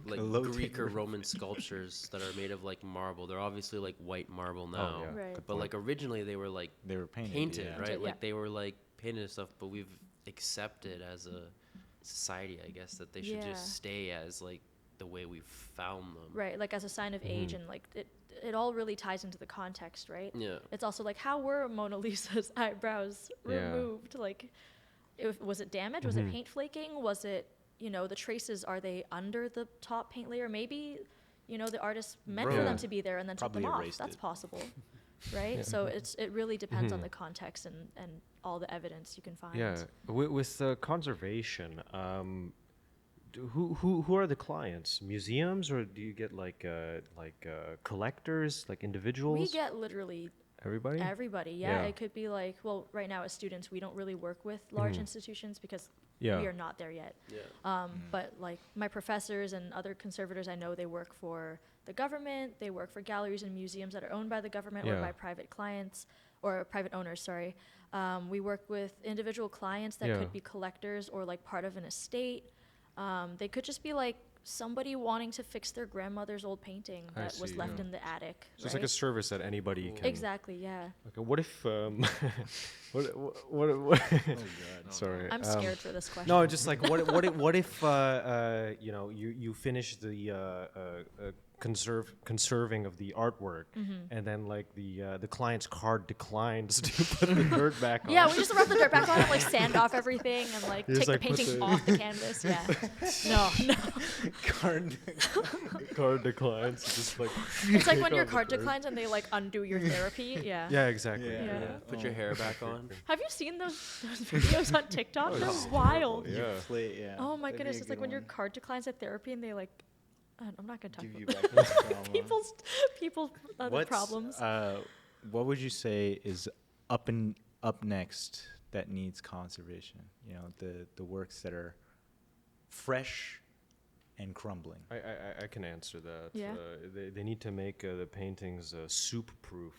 like A low Greek or taper. Roman sculptures that are made of like marble. They're obviously like white marble now, yeah. Right. but like originally they were like They were painted, painted, yeah. right? Painted, Like yeah. they were like painted and stuff. But we've accepted as a society, I guess, that they should Yeah. just stay as like the way we found them. Right, like as a sign of age, and like it all really ties into the context, right? Yeah. It's also like how were Mona Lisa's eyebrows Yeah. removed? Like, was it damage? Was it paint flaking? Was it the traces, are they under the top paint layer? Maybe, the artist meant Bro. for Yeah. them to be there and then took Probably them off. erased That's it. possible, right? So it really depends on Mhm. the context and all the evidence you can find. Yeah, with conservation, who are the clients? Museums, or do you get collectors, like individuals? We get literally Everybody. everybody. Yeah, Yeah. it could be like, well, right now as students, we don't really work with large Mhm. institutions because Yeah. we are not there yet. Yeah. But like my professors and other conservators, I know they work for the government. They work for galleries and museums that are owned by the government or Yeah. by private clients or private owners. Sorry. We work with individual clients that Yeah. could be collectors or like part of an estate. They could just be like somebody wanting to fix their grandmother's old painting I that was see, left yeah. in the attic. So it's like a service that anybody can. Exactly. Yeah. Okay, what if what Oh god. sorry. I'm scared for this question. No, just like what if you finish the conserving of the artwork, and then like the client's card declines to put the dirt back on. Yeah, we just rub the dirt back on and like sand off everything and like You take just, the like, put painting the- off the canvas. Yeah. No. Card. Card declines. Just like It's like take when your off the card dirt. declines and they like undo your therapy. Yeah. Yeah, exactly. Yeah. Yeah. Put your hair back on. Have you seen those videos on TikTok? Oh, They're it's wild. terrible, Yeah. Play, yeah. Oh my That'd be goodness, a it's like good when your one. card declines at therapy and they like I'm not gonna talk Give about you back the trauma. people's other What's, problems. What would you say is up next that needs conservation? The works that are fresh and crumbling. I can answer that. Yeah. They need to make the paintings soup proof.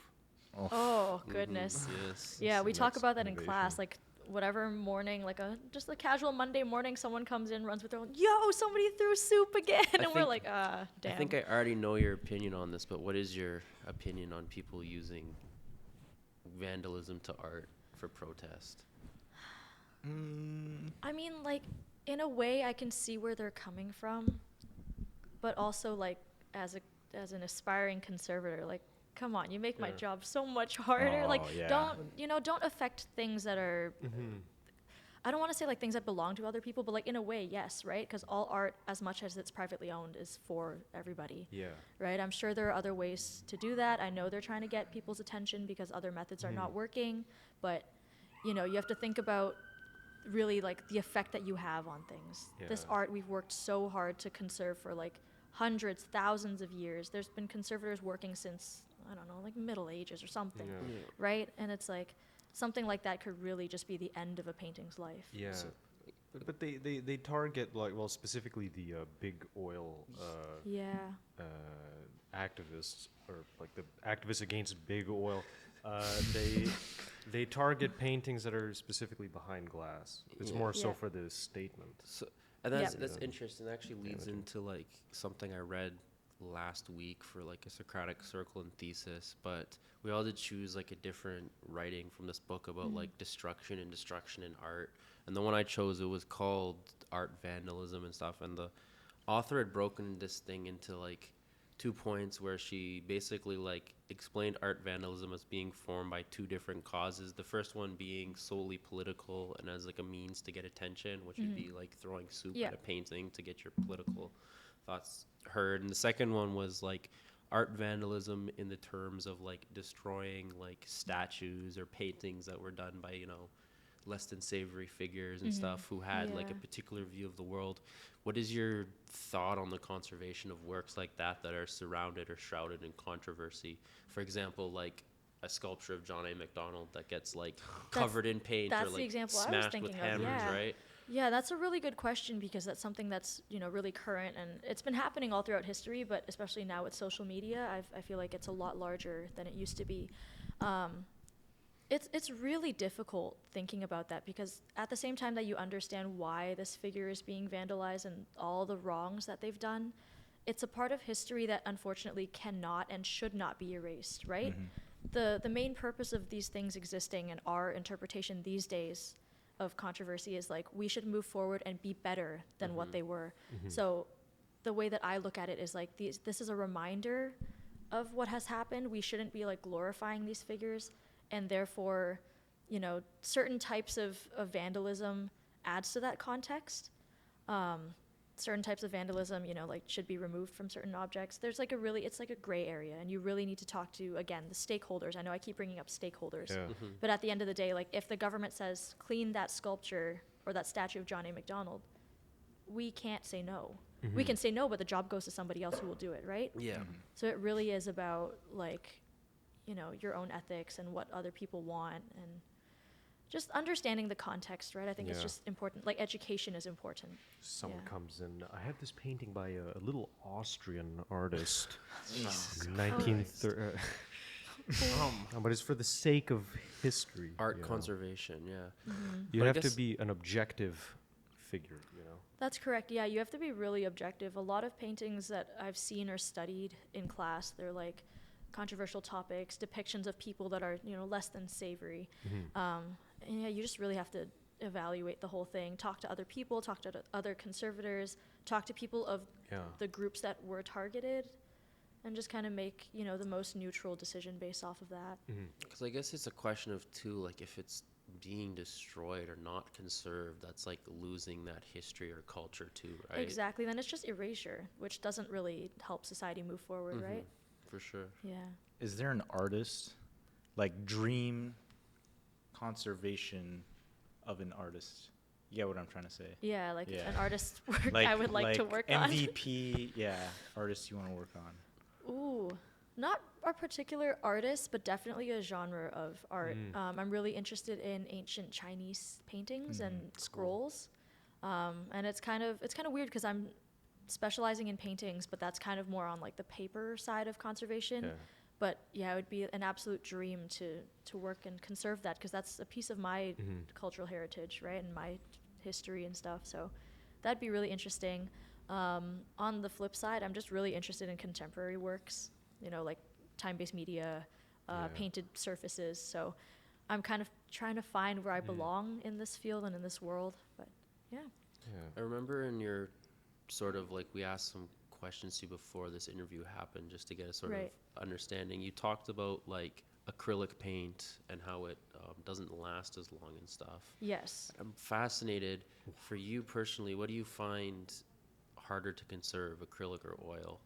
Oh goodness. Yes. Yeah, we the talk next about that in innovation. class. Like whatever morning, like just a casual Monday morning, someone comes in, runs with their own, yo, somebody threw soup again, and we're think- like, damn. I think I already know your opinion on this, but what is your opinion on people using vandalism to art for protest? I mean, like, in a way, I can see where they're coming from, but also, like, as an aspiring conservator, like, come on, you make my Yeah. job so much harder. Oh, Like, yeah. don't affect things that are. I don't want to say like things that belong to other people, but like in a way, yes, right? Because all art, as much as it's privately owned, is for everybody, Yeah. right? I'm sure there are other ways to do that. I know they're trying to get people's attention because other methods are not working, but you have to think about really like the effect that you have on things. This Yeah. art we've worked so hard to conserve for like hundreds, thousands of years. There's been conservators working since, I don't know, like Middle Ages or something, Yeah. right? And it's like something like that could really just be the end of a painting's life. Yeah. So- But they target specifically the big oil Yeah. activists, or like the activists against big oil. They target paintings that are specifically behind glass. It's Yeah. more so Yeah. for the statement. So, and that's Yep. that's interesting. That actually leads Damaging. into like something I read last week for like a Socratic circle and thesis. But we all did choose like a different writing from this book about like destruction in art. And the one I chose, it was called Art Vandalism and stuff. And the author had broken this thing into like 2 points where she basically like explained art vandalism as being formed by 2 different causes. The first one being solely political and as like a means to get attention, which would be like throwing soup Yeah. at a painting to get your political thoughts heard. And the second one was like art vandalism in the terms of like destroying like statues or paintings that were done by, less than savory figures and stuff who had like a Yeah. particular view of the world. What is your thought on the conservation of works like that are surrounded or shrouded in controversy? For example, like a sculpture of John A. Macdonald that gets like covered in paint that's or the like example I was smashed with thinking of, hammers, yeah. right? Yeah, that's a really good question because that's something that's, really current and it's been happening all throughout history, but especially now with social media, I feel like it's a lot larger than it used to be. It's really difficult thinking about that because at the same time that you understand why this figure is being vandalized and all the wrongs that they've done, it's a part of history that unfortunately cannot and should not be erased, right? The main purpose of these things existing and our interpretation these days of controversy is like we should move forward and be better than what they were. So the way that I look at it is like this is a reminder of what has happened. We shouldn't be like glorifying these figures, and therefore, certain types of vandalism adds to that context. Certain types of vandalism, you know, like should be removed from certain objects. There's like it's like a gray area, and you really need to talk to, again, the stakeholders. I know I keep bringing up stakeholders, Yeah. but at the end of the day, like if the government says clean that sculpture or that statue of John A. MacDonald, we can't say no. We can say no, but the job goes to somebody else who will do it, right? Yeah. So it really is about like, you know, your own ethics and what other people want, and just understanding the context, right? I think it's Yeah. just important. Like education is important. Someone Yeah. comes in. I have this painting by a little Austrian artist. Jesus. 1930. But it's for the sake of history. Art you know. conservation, yeah. You But I have to guess- be an objective figure, you know. That's correct. Yeah, you have to be really objective. A lot of paintings that I've seen or studied in class, they're like controversial topics, depictions of people that are, you know, less than savory. And yeah, you just really have to evaluate the whole thing, talk to other people, talk to other conservators, talk to people of Yeah. the groups that were targeted, and just kind of make, you know, the most neutral decision based off of that. Because I guess it's a question of, too, like if it's being destroyed or not conserved, that's like losing that history or culture, too, right? Exactly. Then it's just erasure, which doesn't really help society move forward, right? For sure. Yeah. Is there an artist, like dream conservation of an artist? You get what I'm trying to say? Yeah, like Yeah. an artist's work I would like to work on. MVP, yeah, artist you want to work on. Ooh, not a particular artist, but definitely a genre of art. I'm really interested in ancient Chinese paintings and scrolls, and it's kind of weird because I'm specializing in paintings, but that's kind of more on like the paper side of conservation. Yeah. But yeah, it would be an absolute dream to work and conserve that, because that's a piece of my cultural heritage, right, and my history and stuff. So that'd be really interesting. On the flip side, I'm just really interested in contemporary works, you know, like time-based media, Yeah. painted surfaces. So I'm kind of trying to find where I belong in this field and in this world. But yeah. I remember in your sort of like, we asked some questions to you before this interview happened just to get a sort Right. of understanding. You talked about like acrylic paint and how it doesn't last as long and stuff. Yes. I'm fascinated, for you personally, what do you find harder to conserve, acrylic or oil?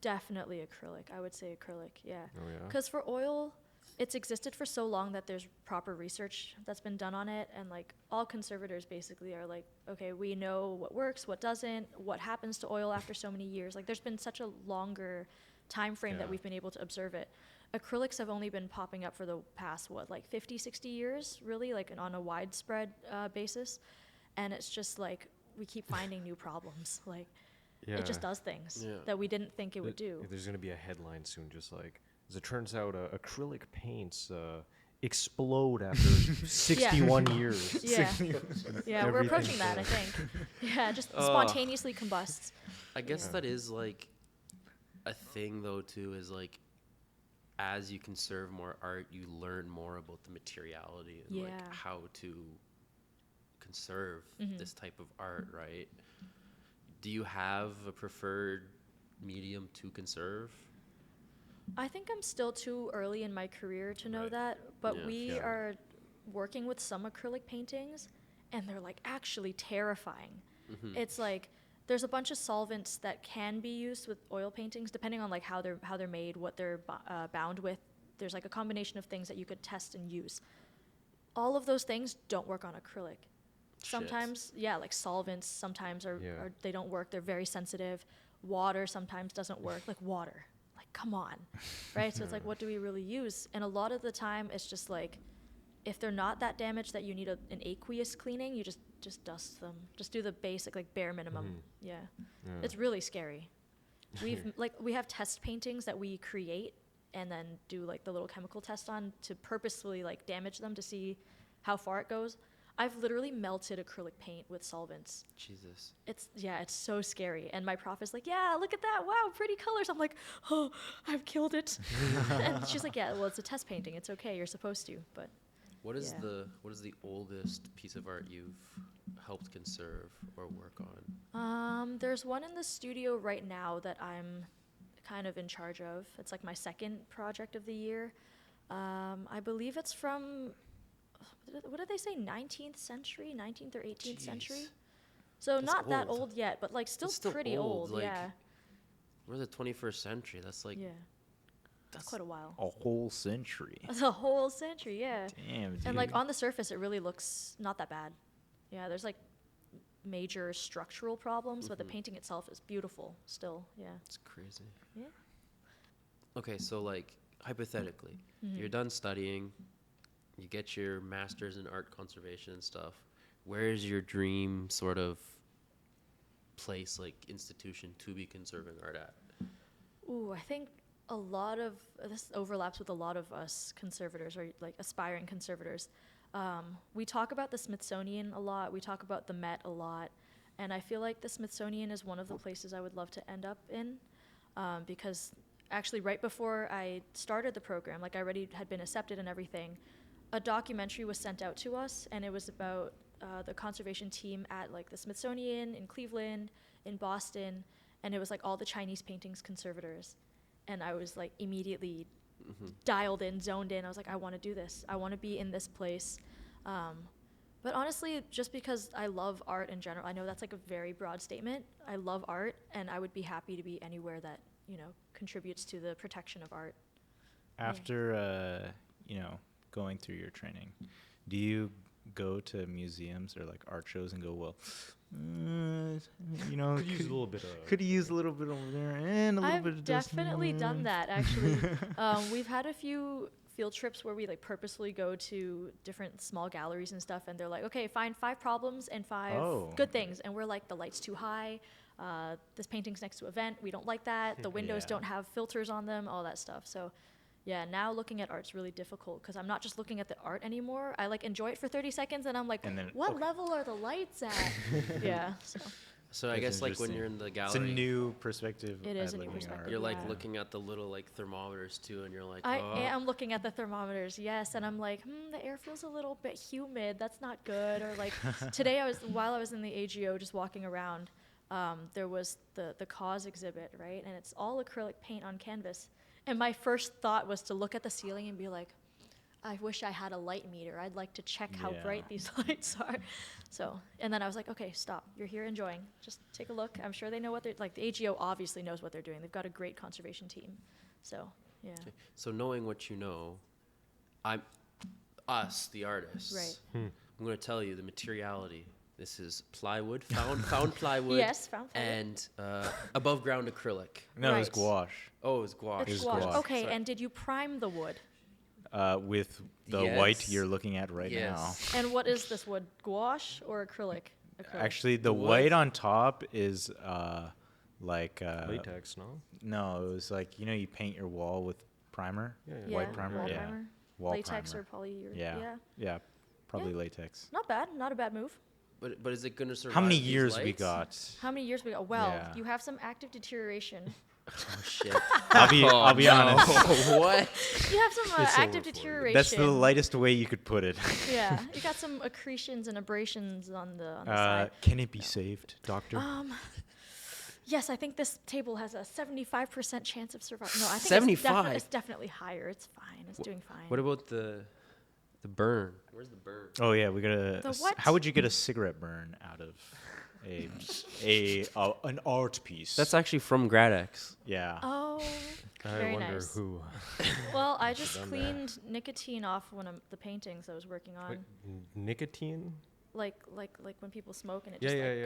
Definitely acrylic. I would say acrylic, yeah. Oh, yeah. Because for oil, it's existed for so long that there's proper research that's been done on it, and like all conservators basically are like, okay, we know what works, what doesn't, what happens to oil after so many years. Like there's been such a longer time frame that Yeah. we've been able to observe it. Acrylics have only been popping up for the past, what, like 50, 60 years, really, like on a widespread basis. And it's just like we keep finding new problems. Like Yeah. it just does things Yeah. that we didn't think it would do. There's going to be a headline soon, just like, as it turns out, acrylic paints explode after 61 years. Yeah, yeah, we're approaching Everything's, that, I think. Yeah, just Oh. spontaneously combusts. I guess Yeah. that is like a thing though too, is like as you conserve more art, you learn more about the materiality and Yeah. like how to conserve this type of art, right? Do you have a preferred medium to conserve? I think I'm still too early in my career to know Right. that, but Yeah. we Yeah. are working with some acrylic paintings, and they're like actually terrifying. It's like there's a bunch of solvents that can be used with oil paintings, depending on like how they're made, what they're bound with. There's like a combination of things that you could test and use. All of those things don't work on acrylic. Sometimes, yeah, like solvents sometimes Yeah. they don't work. They're very sensitive. Water sometimes doesn't work. Like water, like come on, right? So it's like, what do we really use? And a lot of the time, it's just like, if they're not that damaged that you need an aqueous cleaning, you just dust them. Just do the basic, like bare minimum. Yeah, Yeah. it's really scary. We have test paintings that we create and then do like the little chemical test on to purposefully like damage them to see how far it goes. I've literally melted acrylic paint with solvents. Jesus. It's so scary. And my prof is like, yeah, look at that. Wow, pretty colors. I'm like, oh, I've killed it. And she's like, yeah, well, it's a test painting. It's okay. You're supposed to. But What is Yeah. what is the oldest piece of art you've helped conserve or work on? there's one in the studio right now that I'm kind of in charge of. It's like my second project of the year. I believe it's from, what did they say, 19th century, 19th or 18th century? Jeez. So That's not that old. old yet, but like still It's still pretty old. old, like, Yeah. We're the 21st century. That's like Yeah. That's quite a while. A whole century. That's a whole century, yeah. Damn, dude. And like on the surface, it really looks not that bad. Yeah, there's like major structural problems, but the painting itself is beautiful still. Yeah. it's crazy. Yeah. Okay, so like hypothetically, you're done studying, you get your master's in art conservation and stuff. Where is your dream sort of place, like institution, to be conserving art at? Ooh, I think a lot of this overlaps with a lot of us conservators or like aspiring conservators. We talk about the Smithsonian a lot. We talk about the Met a lot. And I feel like the Smithsonian is one of the places I would love to end up in because actually right before I started the program, like I already had been accepted and everything, a documentary was sent out to us, and it was about the conservation team at like the Smithsonian in Cleveland, in Boston, and it was like all the Chinese paintings conservators. And I was like immediately dialed in, zoned in. I was like, I want to do this. I want to be in this place. But honestly, just because I love art in general, I know that's like a very broad statement. I love art, and I would be happy to be anywhere that, contributes to the protection of art. After, going through your training, do you go to museums or like art shows and go, well, Could use a little bit of. could use a little bit over there and a little bit of I've this. definitely done that, actually. We've had a few field trips where we like purposefully go to different small galleries and stuff, and they're like, okay, find 5 problems and 5 good things. And we're like, the light's too high. This painting's next to a vent. We don't like that. The windows Yeah. don't have filters on them, all that stuff. So yeah, now looking at art's really difficult because I'm not just looking at the art anymore. I like enjoy it for 30 seconds and I'm like, And then, what okay. level are the lights at? Yeah, So I That's guess like when interesting. you're in the It's a gallery, new perspective. It is at a new looking at perspective, art. you're like Yeah. looking at the little like thermometers too, and you're like, I oh. am looking at the thermometers, yes, and I'm like, the air feels a little bit humid. That's not good. Or like today, while I was in the AGO just walking around, there was the Cause exhibit, right? And it's all acrylic paint on canvas. And my first thought was to look at the ceiling and be like, I wish I had a light meter. I'd like to check how Yeah. bright these lights are. So, and then I was like, okay, stop. You're here enjoying. Just take a look. I'm sure they know what they're, like the AGO obviously knows what they're doing. They've got a great conservation team. So, yeah. Okay. So knowing what you know, the artists. Right. I'm going to tell you the materiality. This is plywood, found plywood. Yes, found plywood. And above ground acrylic. No, it was Right. gouache. Oh, it's gouache. It's It's gouache. gouache. Okay, Sorry. and did you prime the wood? With the white Yes. you're looking at right Yes. And what is this wood? Gouache or acrylic? now. Actually, the The wood? white on top is like Latex, no? No, it was like you paint your wall with primer. Yeah. White primer, wall yeah. primer. Wall Latex primer. or polyurethane. Yeah. Yeah, probably latex. Not bad. Not a bad move. But is it going to survive? How many these years we lights? got? How many years we got? Well, Yeah. you have some active deterioration. Oh, shit. I'll be honest. What? You have some It's over active for you. deterioration. That's the lightest way you could put it. Yeah, you got some accretions and abrasions on the side. Can it be saved, doctor? Yes, I think this table has a 75% chance of survival. No, I think 75? it's definitely higher. It's fine. It's doing fine. What about the burn? Where's the burn? Oh yeah, we got a. The what? How would you get a cigarette burn out of an art piece? That's actually from GradX. yeah. Oh, I very wonder nice. who. Well, I just done that. cleaned nicotine off one of the paintings I was working on. Wait, nicotine? Like when people smoke and it Yeah, just yeah, like,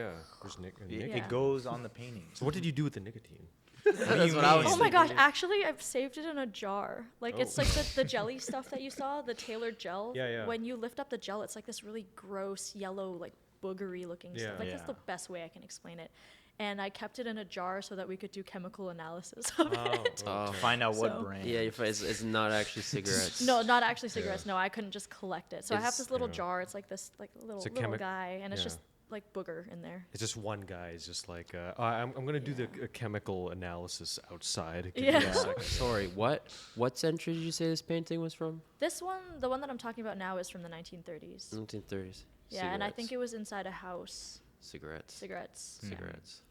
yeah. There's Yeah. It goes on the painting. So what did you do with the nicotine? That's what I was Oh my gosh, thinking. actually I've saved it in a jar. Like it's Oh. like the jelly stuff that you saw, the tailored gel. Yeah, yeah. When you lift up the gel, it's like this really gross yellow, like boogery looking stuff. Yeah. Like that's Yeah. the best way I can explain it. And I kept it in a jar so that we could do chemical analysis of it. Oh, Find out what So- brand. yeah, it's not actually cigarettes. No, not actually cigarettes. No, I couldn't just collect it. So I have It's- this little yeah. jar. It's like this little It's a little chemi- guy, and it's yeah. just like booger in there. It's just one guy is just like, I'm going to do the chemical analysis outside. Give Yeah. me a second. Sorry, what century did you say this painting was from? This one, the one that I'm talking about now, is from the 1930s. 1930s. Yeah, and I think it was inside a house. Cigarettes. Cigarettes. Mm. Cigarettes.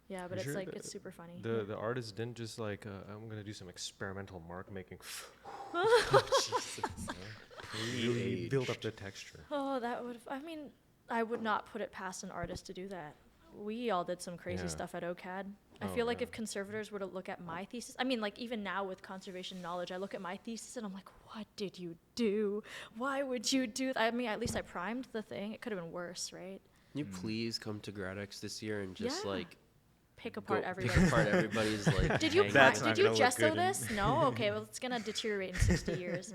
Yeah, but You it's sure like the- it's super funny. The artist didn't just like, I'm going to do some experimental mark making. Really build up the texture. Oh, that would. I mean, I would not put it past an artist to do that. We all did some crazy Yeah. stuff at OCAD. I Oh, feel like yeah. if conservators were to look at my thesis, I mean, like even now with conservation knowledge, I look at my thesis and I'm like, what did you do? Why would you do that? I mean, at least I primed the thing. It could have been worse, right? Can you please come to GradX this year and just Yeah. like Pick apart pick everybody. apart everybody's like. Did you hanging That's out. not did you gonna look gesso good in- this? No. Okay. Well, it's gonna deteriorate in 60 years.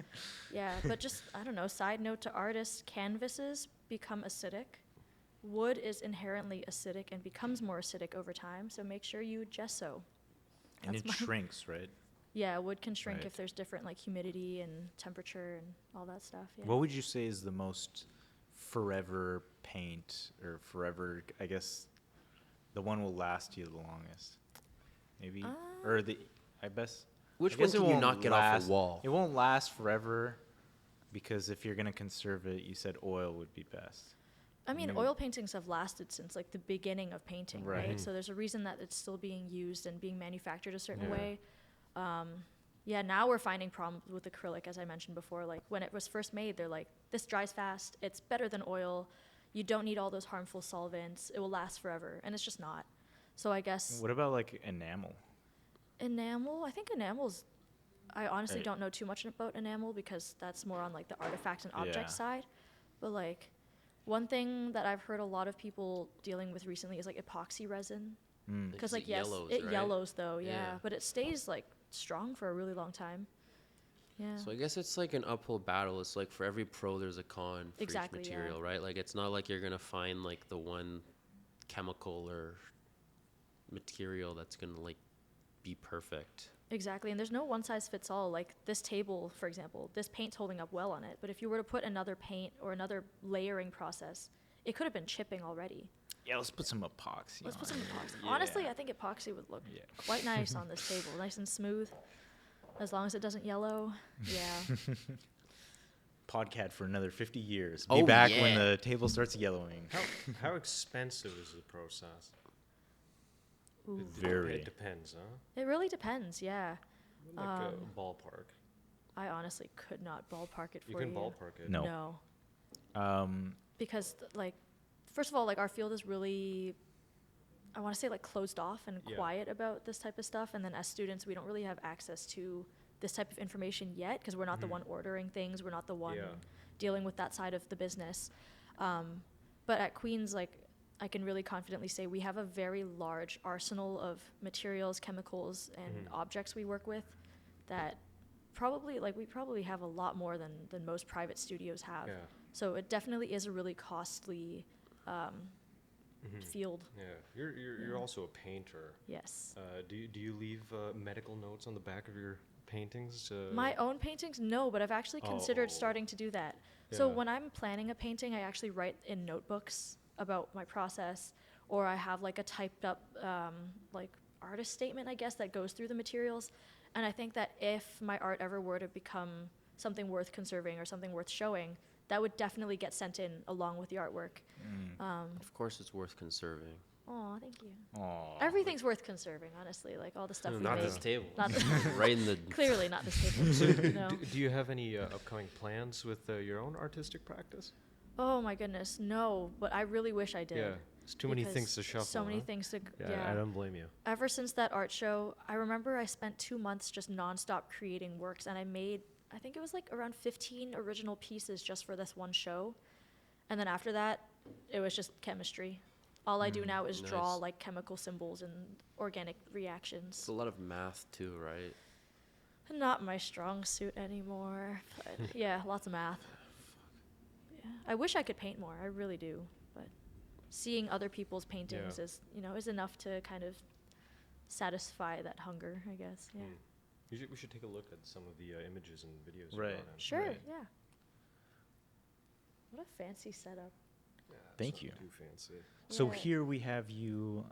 Yeah, but just I don't know. Side note to artists: canvases become acidic. Wood is inherently acidic and becomes more acidic over time. So make sure you gesso. And That's it shrinks, right? Yeah, wood can shrink Right. if there's different like humidity and temperature and all that stuff. Yeah. What would you say is the most forever paint, or forever, I guess, the one will last you the longest? Maybe? Or the, I guess. Which I guess one it can you won't not get off last- the wall? It won't last forever, because if you're going to conserve it, you said oil would be best. I mean, maybe- oil paintings have lasted since like the beginning of painting, right? Right. So there's a reason that it's still being used and being manufactured a certain Yeah. way. Yeah, now we're finding problems with acrylic, as I mentioned before. Like when it was first made, they're like, this dries fast, it's better than oil, you don't need all those harmful solvents, it will last forever, and it's just not. So I guess What about like enamel? enamel, I think enamel's, I honestly Right. don't know too much about enamel because that's more on like the artifacts and object Yeah. side. But like one thing that I've heard a lot of people dealing with recently is like epoxy resin. Mm. Because It like yes, yellows, it right? yellows though, yeah. Yeah. But it stays like strong for a really long time. Yeah. So I guess it's like an uphill battle. It's like for every pro, there's a con for Exactly, each yeah. material, right? Like it's not like you're gonna find like the one chemical or material that's gonna like be perfect. Exactly, and there's no one size fits all. Like this table, for example, this paint's holding up well on it, but if you were to put another paint or another layering process, it could have been chipping already. Yeah, let's put some epoxy Let's put on some it. epoxy. Yeah. Honestly, I think epoxy would look Yeah. quite nice on this table, nice and smooth, as long as it doesn't yellow. Yeah. PODCAD for another 50 years. Be Oh, back when yeah. the table starts yellowing. How expensive is the process? Ooh. Very. It depends, huh? It really depends. Yeah. Like a ballpark. I honestly could not ballpark it You for can ballpark it. No. No. Because like, first of all, like our field is really, I want to say like closed off and Yeah. quiet about this type of stuff. And then as students, we don't really have access to this type of information yet because we're not the one ordering things. We're not the one Yeah. dealing with that side of the business. But at Queen's, like I can really confidently say we have a very large arsenal of materials, chemicals, and objects we work with that probably like we probably have a lot more than most private studios have. Yeah. So it definitely is a really costly field. Yeah. You're Yeah. also a painter. Yes. Do you leave medical notes on the back of your paintings? My own paintings, no, but I've actually considered Oh. starting to do that. So Yeah. when I'm planning a painting, I actually write in notebooks about my process, or I have like a typed up like artist statement, I guess, that goes through the materials. And I think that if my art ever were to become something worth conserving or something worth showing, that would definitely get sent in along with the artwork. Of course, it's worth conserving. Oh, thank you. Aw. Everything's worth conserving, honestly. Like all the stuff we Not make. this table. Not this- Right in the. Clearly not this table. No. Do you have any upcoming plans with your own artistic practice? Oh my goodness, no. But I really wish I did. Yeah. It's too many things to because shuffle. So many huh? things to. Yeah, Yeah. I don't blame you. Ever since that art show, I remember I spent 2 months just nonstop creating works, and I made, I think it was like around 15 original pieces just for this one show. And then after that, it was just chemistry. All I do now is draw Nice. like chemical symbols and organic reactions. It's a lot of math too, right? Not my strong suit anymore. But yeah, lots of math. Yeah. I wish I could paint more. I really do. But seeing other people's paintings Yeah. is, is enough to kind of satisfy that hunger, I guess. Yeah. We should take a look at some of the images and videos. you Right. brought in. Sure, Right. yeah. What a fancy setup. Yeah, Thank it's you. not Too fancy. So Yeah. here we have you.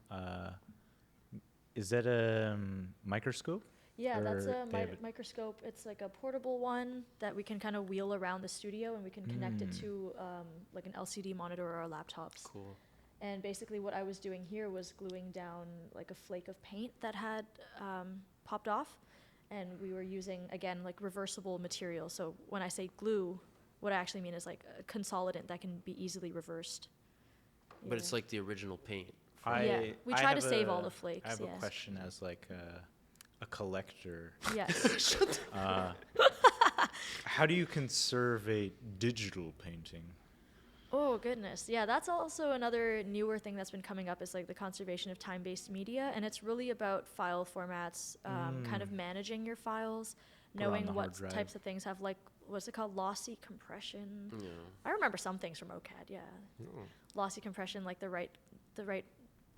Is that a microscope? Yeah, that's Or a they have it- microscope. It's like a portable one that we can kind of wheel around the studio, and we can connect it to like an LCD monitor or our laptops. Cool. And basically what I was doing here was gluing down like a flake of paint that had popped off. And we were using, again, like reversible material. So when I say glue, what I actually mean is like a consolidant that can be easily reversed. But it's like the original paint. Yeah, we I try to have save all the flakes, I have yes. a question as like a collector. Yes. How do you conserve a digital painting? Oh goodness, yeah, that's also another newer thing that's been coming up is like the conservation of time-based media, and it's really about file formats, kind of managing your files, Put it on knowing the hard what drive. types of things have like what's it called, lossy compression. Yeah. I remember some things from OCAD, yeah. Lossy compression, like the right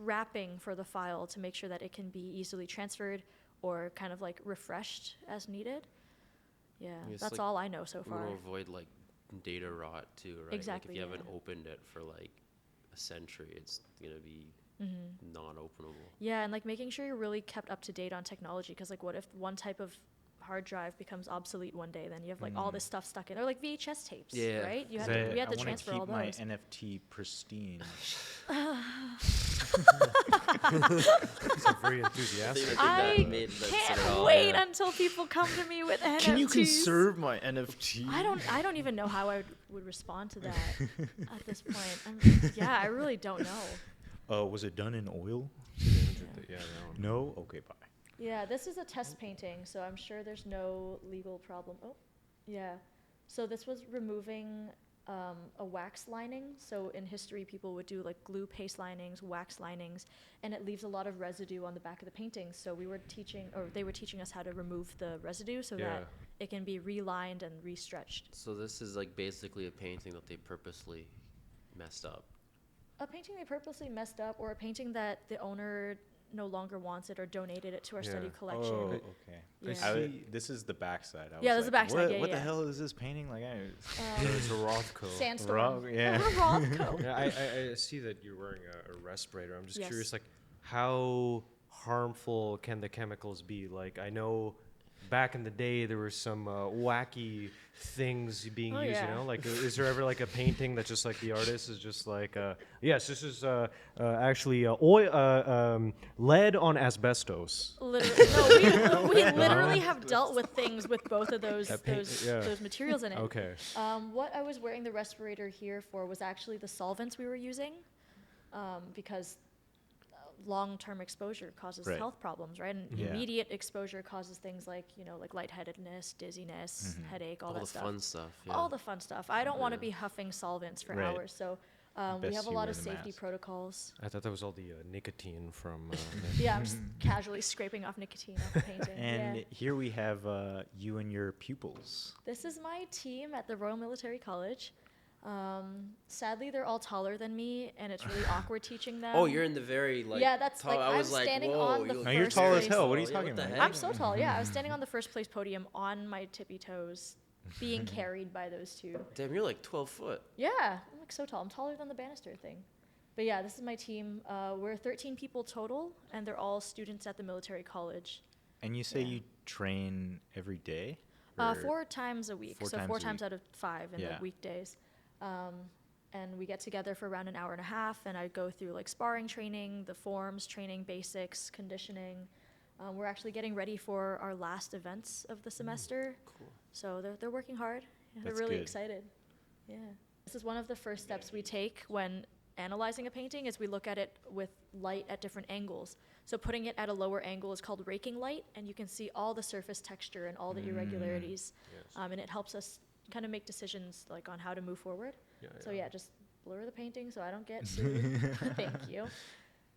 wrapping for the file to make sure that it can be easily transferred or kind of like refreshed as needed. Yeah, It's that's like all I know so We far. want to avoid like data rot too, right? Exactly, Like if you haven't yeah. opened it for like a century, it's gonna be non-openable. Yeah, and like making sure you're really kept up to date on technology, because like what if one type of hard drive becomes obsolete one day, then you have like all this stuff stuck in, or like VHS tapes, Yeah. right? You had 'Cause to, we had I to wanna transfer keep all my those. NFT pristine. So very enthusiastic. I can't wait until people come to me with NFTs. Can you conserve my NFT? I don't even know how I would respond to that at this point. I really don't know. Was it done in oil? Yeah, that one. No? Okay, bye. Yeah, this is a test painting, so I'm sure there's no legal problem. Oh, yeah. So this was removing a wax lining. So in history, people would do like glue paste linings, wax linings, and it leaves a lot of residue on the back of the painting. So we were teaching, or they were teaching us how to remove the residue so that it can be relined and restretched. So this is like basically a painting that they purposely messed up. A painting they purposely messed up, or a painting that the owner no longer wants it or donated it to our study collection. Oh, okay. Yeah. this is the backside. Yeah, this is the backside, What yeah. the hell is this painting? Like, It's a Rothko. Sandstorm. yeah. Rothko. Yeah, I see that you're wearing a respirator. I'm just Yes. curious, like, how harmful can the chemicals be? Like, I know back in the day there were some wacky things being Oh, used. yeah. You know, like, is there ever like a painting that just like the artist is just like, yes, this is actually oil, lead on asbestos. Literally, no, we literally have dealt with things with both of those those materials in it. Okay. What I was wearing the respirator here for was actually the solvents we were using, because long-term exposure causes Right. health problems, right? And Yeah. immediate exposure causes things like, like lightheadedness, dizziness, headache, all All that the stuff. fun stuff. Yeah. All the fun stuff. I don't want to Yeah. be huffing solvents for Right. hours, so we Best have a you lot wear of the safety mask. protocols. I thought that was all the nicotine from. Yeah, I'm just casually scraping off nicotine off the painting. And yeah. here we have you and your pupils. This is my team at the Royal Military College. Sadly, they're all taller than me, and it's really awkward teaching them. Oh, you're in the very like. Yeah, that's tall. like I was I'm like, standing whoa, on the you look No, you're first tall as place. hell. What are you Yeah, talking what the about? heck? I'm so tall. Yeah, I was standing on the first place podium on my tippy toes, being carried by those two. Damn, you're like 12 foot. Yeah, I'm like so tall. I'm taller than the banister thing. But yeah, this is my team. We're 13 people total, and they're all students at the military college. And you say Yeah. you train every day? 4 times a week, so 4 times week. out of 5 in Yeah. the weekdays. And we get together for around an hour and a half, and I go through like sparring training, the forms training, basics, conditioning. We're actually getting ready for our last events of the semester, Cool. so they're working hard. Yeah, they're That's really good. excited. Yeah, this is one of the first steps we take when analyzing a painting is we look at it with light at different angles. So putting it at a lower angle is called raking light, and you can see all the surface texture and all the irregularities, Yes. and it helps us kind of make decisions like on how to move forward. So yeah, just blur the painting so I don't get sued. Thank you.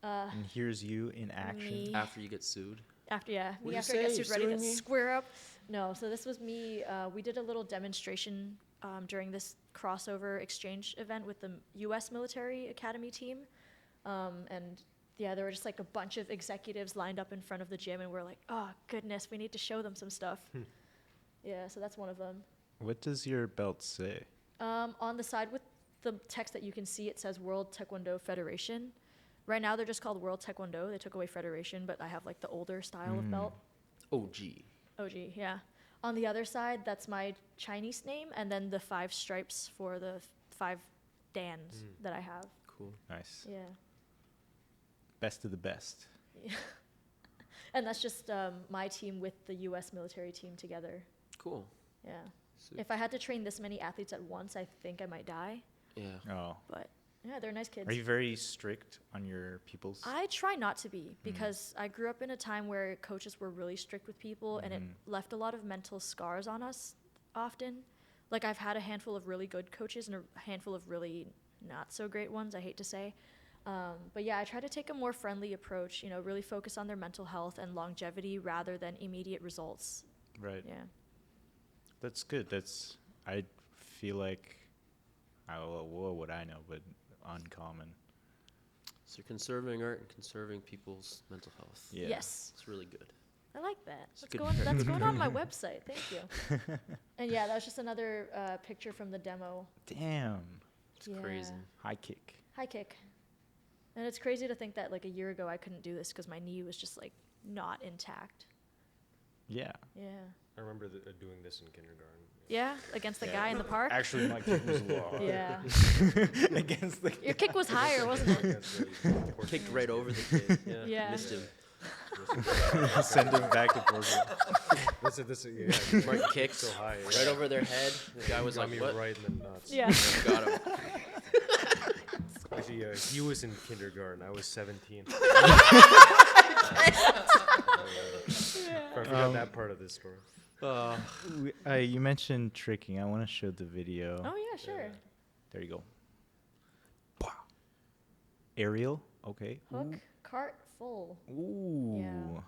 And here's you in action. Me After you get sued. after What'd me you after I get say? sued, You're ready to suing me? square up. No, so this was me. We did a little demonstration during this crossover exchange event with the U.S. Military Academy team, and yeah, there were just like a bunch of executives lined up in front of the gym, and we're like, oh goodness, we need to show them some stuff. Yeah, so that's one of them. What does your belt say? On the side with the text that you can see, it says World Taekwondo Federation. Right now, they're just called World Taekwondo. They took away Federation, but I have like the older style of belt. OG. OG, yeah. On the other side, that's my Chinese name, and then the 5 stripes for the 5 dans that I have. Cool. Nice. Yeah. Best of the best. And that's just my team with the U.S. military team together. Cool. Yeah. Sweet. If I had to train this many athletes at once, I think I might die. Yeah. Oh. But Yeah, they're nice kids. Are you very strict on your pupils? I try not to be because I grew up in a time where coaches were really strict with people and it left a lot of mental scars on us often. Like I've had a handful of really good coaches and a handful of really not so great ones, I hate to say. But yeah, I try to take a more friendly approach, really focus on their mental health and longevity rather than immediate results. Right. Yeah. That's good. I feel like, what would I know, but uncommon. So you're conserving art and conserving people's mental health. Yeah. Yes. It's really good. I like that. It's That's good going, for that's going on my website. Thank you. And yeah, that was just another picture from the demo. Damn. It's crazy. High kick. High kick. And it's crazy to think that like a year ago I couldn't do this because my knee was just like not intact. Yeah. Yeah. I remember doing this in kindergarten. Yeah, against the guy in the park. Actually, my kick was low. Yeah. Against the. Your kick was higher, wasn't it? Kicked right over the kid. Yeah. Yeah. Missed him. Send him back to Portugal. Yeah, Mark kicked so high. right over their head. The guy was Got like, me what? right in the nuts. Yeah. Got him. Actually, he was in kindergarten. I was 17. I forgot that part of this story. You mentioned tricking. I want to show the video. Oh yeah, sure. There you go. Aerial. Okay. Hook, cart, full. Ooh. Yeah.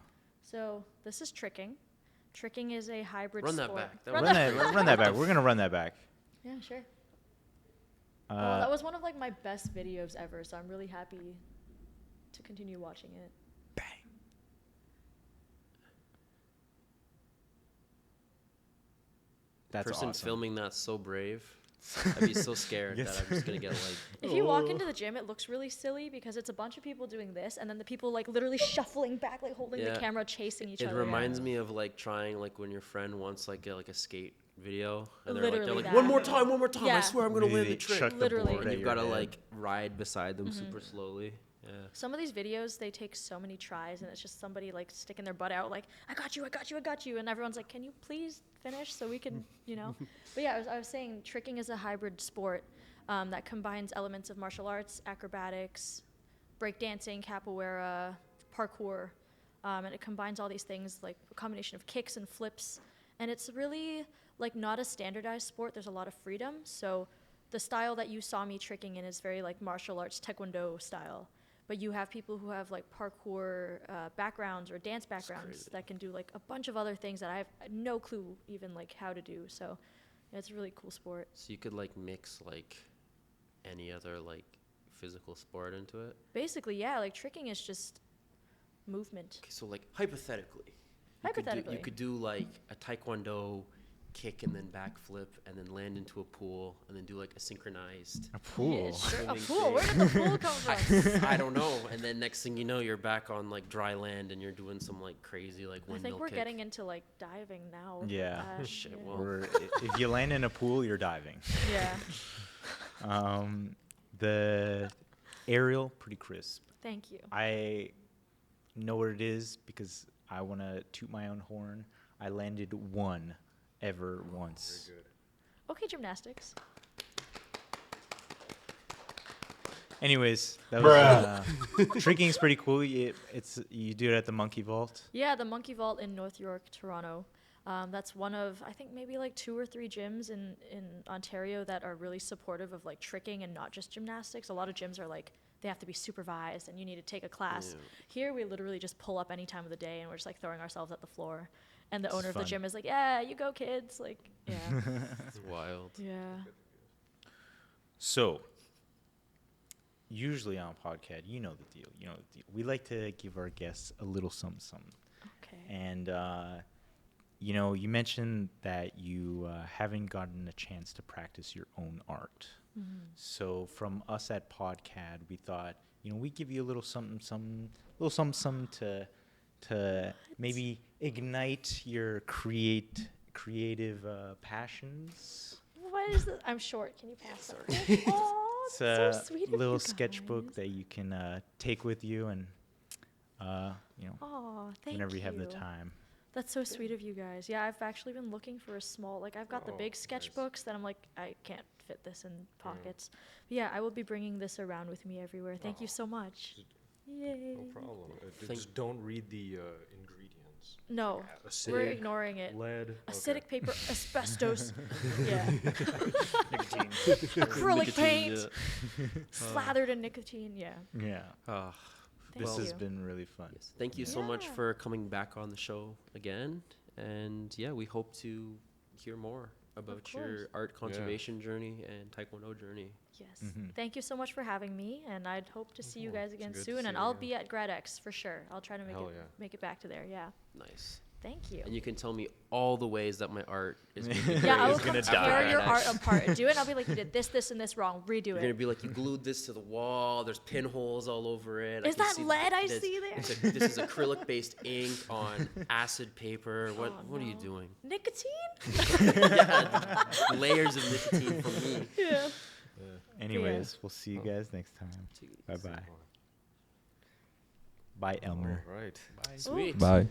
So this is tricking. Tricking is a hybrid Run that sport. back. That Run was- that back. We're gonna run that back. Yeah, sure. That was one of like my best videos ever, so I'm really happy to continue watching it. Bang. That's Person awesome. filming that's so brave. I'd be so scared that I'm just gonna get like. If you walk into the gym, it looks really silly because it's a bunch of people doing this, and then the people like literally shuffling back, like holding Yeah. the camera, chasing each It other. reminds me of like trying like when your friend wants like a skate video and they're Literally like that. one more time, I Yeah. swear I'm gonna Maybe win they the trick. chuck the Literally. board And at you've your got to head. like ride beside them super slowly. Yeah. Some of these videos, they take so many tries, and it's just somebody like sticking their butt out, like, I got you, I got you, I got you. And everyone's like, can you please finish so we can, But yeah, I was saying tricking is a hybrid sport that combines elements of martial arts, acrobatics, breakdancing, capoeira, parkour. And it combines all these things, like a combination of kicks and flips. And it's really like not a standardized sport. There's a lot of freedom. So the style that you saw me tricking in is very like martial arts, taekwondo style. But you have people who have like parkour backgrounds or dance backgrounds crazy. that can do like a bunch of other things that I have no clue even like how to do. So it's a really cool sport. So you could like mix like any other like physical sport into it. Basically, yeah, like tricking is just movement. Okay, so like hypothetically, Hypothetically. you could do like a taekwondo kick and then backflip and then land into a pool and then do like a synchronized. A pool. Yeah, sure. A Swimming pool. Where did the pool come from? I don't know. And then next thing you know, you're back on like dry land and you're doing some like crazy like I windmill think we're kick. getting into like diving now. with Yeah. that, Shit, yeah. well. Or if you land in a pool, you're diving. Yeah. The aerial, pretty crisp. Thank you. I know what it is because I want to toot my own horn. I landed one ever once. Very good. Okay, gymnastics. Anyways, that was tricking is pretty cool. You do it at the Monkey Vault. Yeah, the Monkey Vault in North York, Toronto. That's one of, I think, maybe like 2 or 3 gyms in Ontario that are really supportive of like tricking and not just gymnastics. A lot of gyms are like, they have to be supervised and you need to take a class. Yeah. Here, we literally just pull up any time of the day and we're just like throwing ourselves at the floor. And the It's owner of the fun. gym is like, yeah, you go, kids. Like, yeah. It's wild. Yeah. So, usually on PODCAD, you know the deal. We like to give our guests a little something. Okay. And, you mentioned that you haven't gotten a chance to practice your own art. Mm-hmm. So from us at PODCAD, we thought, we give you a little something to maybe ignite your creative passions. What is this? I'm short. Can you pass that? Oh, It's that's a so sweet of little you sketchbook guys. that you can take with you and, Oh, thank whenever you have the you. time. That's so sweet of you guys. Yeah, I've actually been looking for a small, like I've got the Oh, big nice. sketchbooks that I'm like, I can't fit this in pockets. But yeah, I will be bringing this around with me everywhere. Thank you Oh. so much. Yay. No problem. Thank- Just don't read the ingredients. No, Acidic, we're ignoring it. lead. Acidic paper, asbestos, yeah, Nicotine. acrylic Nicotine, paint, yeah. slathered in nicotine. Yeah. Yeah. Ah, Thank This you. has been really fun. yes. Thank you so much Yeah. for coming back on the show again. And yeah, we hope to hear more about course. your art conservation journey and taekwondo journey. Yes. Mhm. Thank you so much for having me, and I'd hope to see you cool. guys It's again good to soon. see And you I'll again. be at GradX for sure. I'll try to Hell yeah. make it back to there. Yeah. Nice. Thank you. And you can tell me all the ways that my art is Yeah, I will It's gonna tear die. your art apart. Do it. And I'll be like, you did this, this, and this wrong. Redo You're gonna it. be like, you glued this to the wall. There's pinholes all over it. Is can that see lead I this- see there? This is acrylic-based ink on acid paper. What Oh, What are you no. doing? Nicotine? Yeah, layers of nicotine from me. Yeah. Anyways, we'll see you guys next time. Take it Bye easy. bye. Bye, Elmer. All right. Sweet. Bye.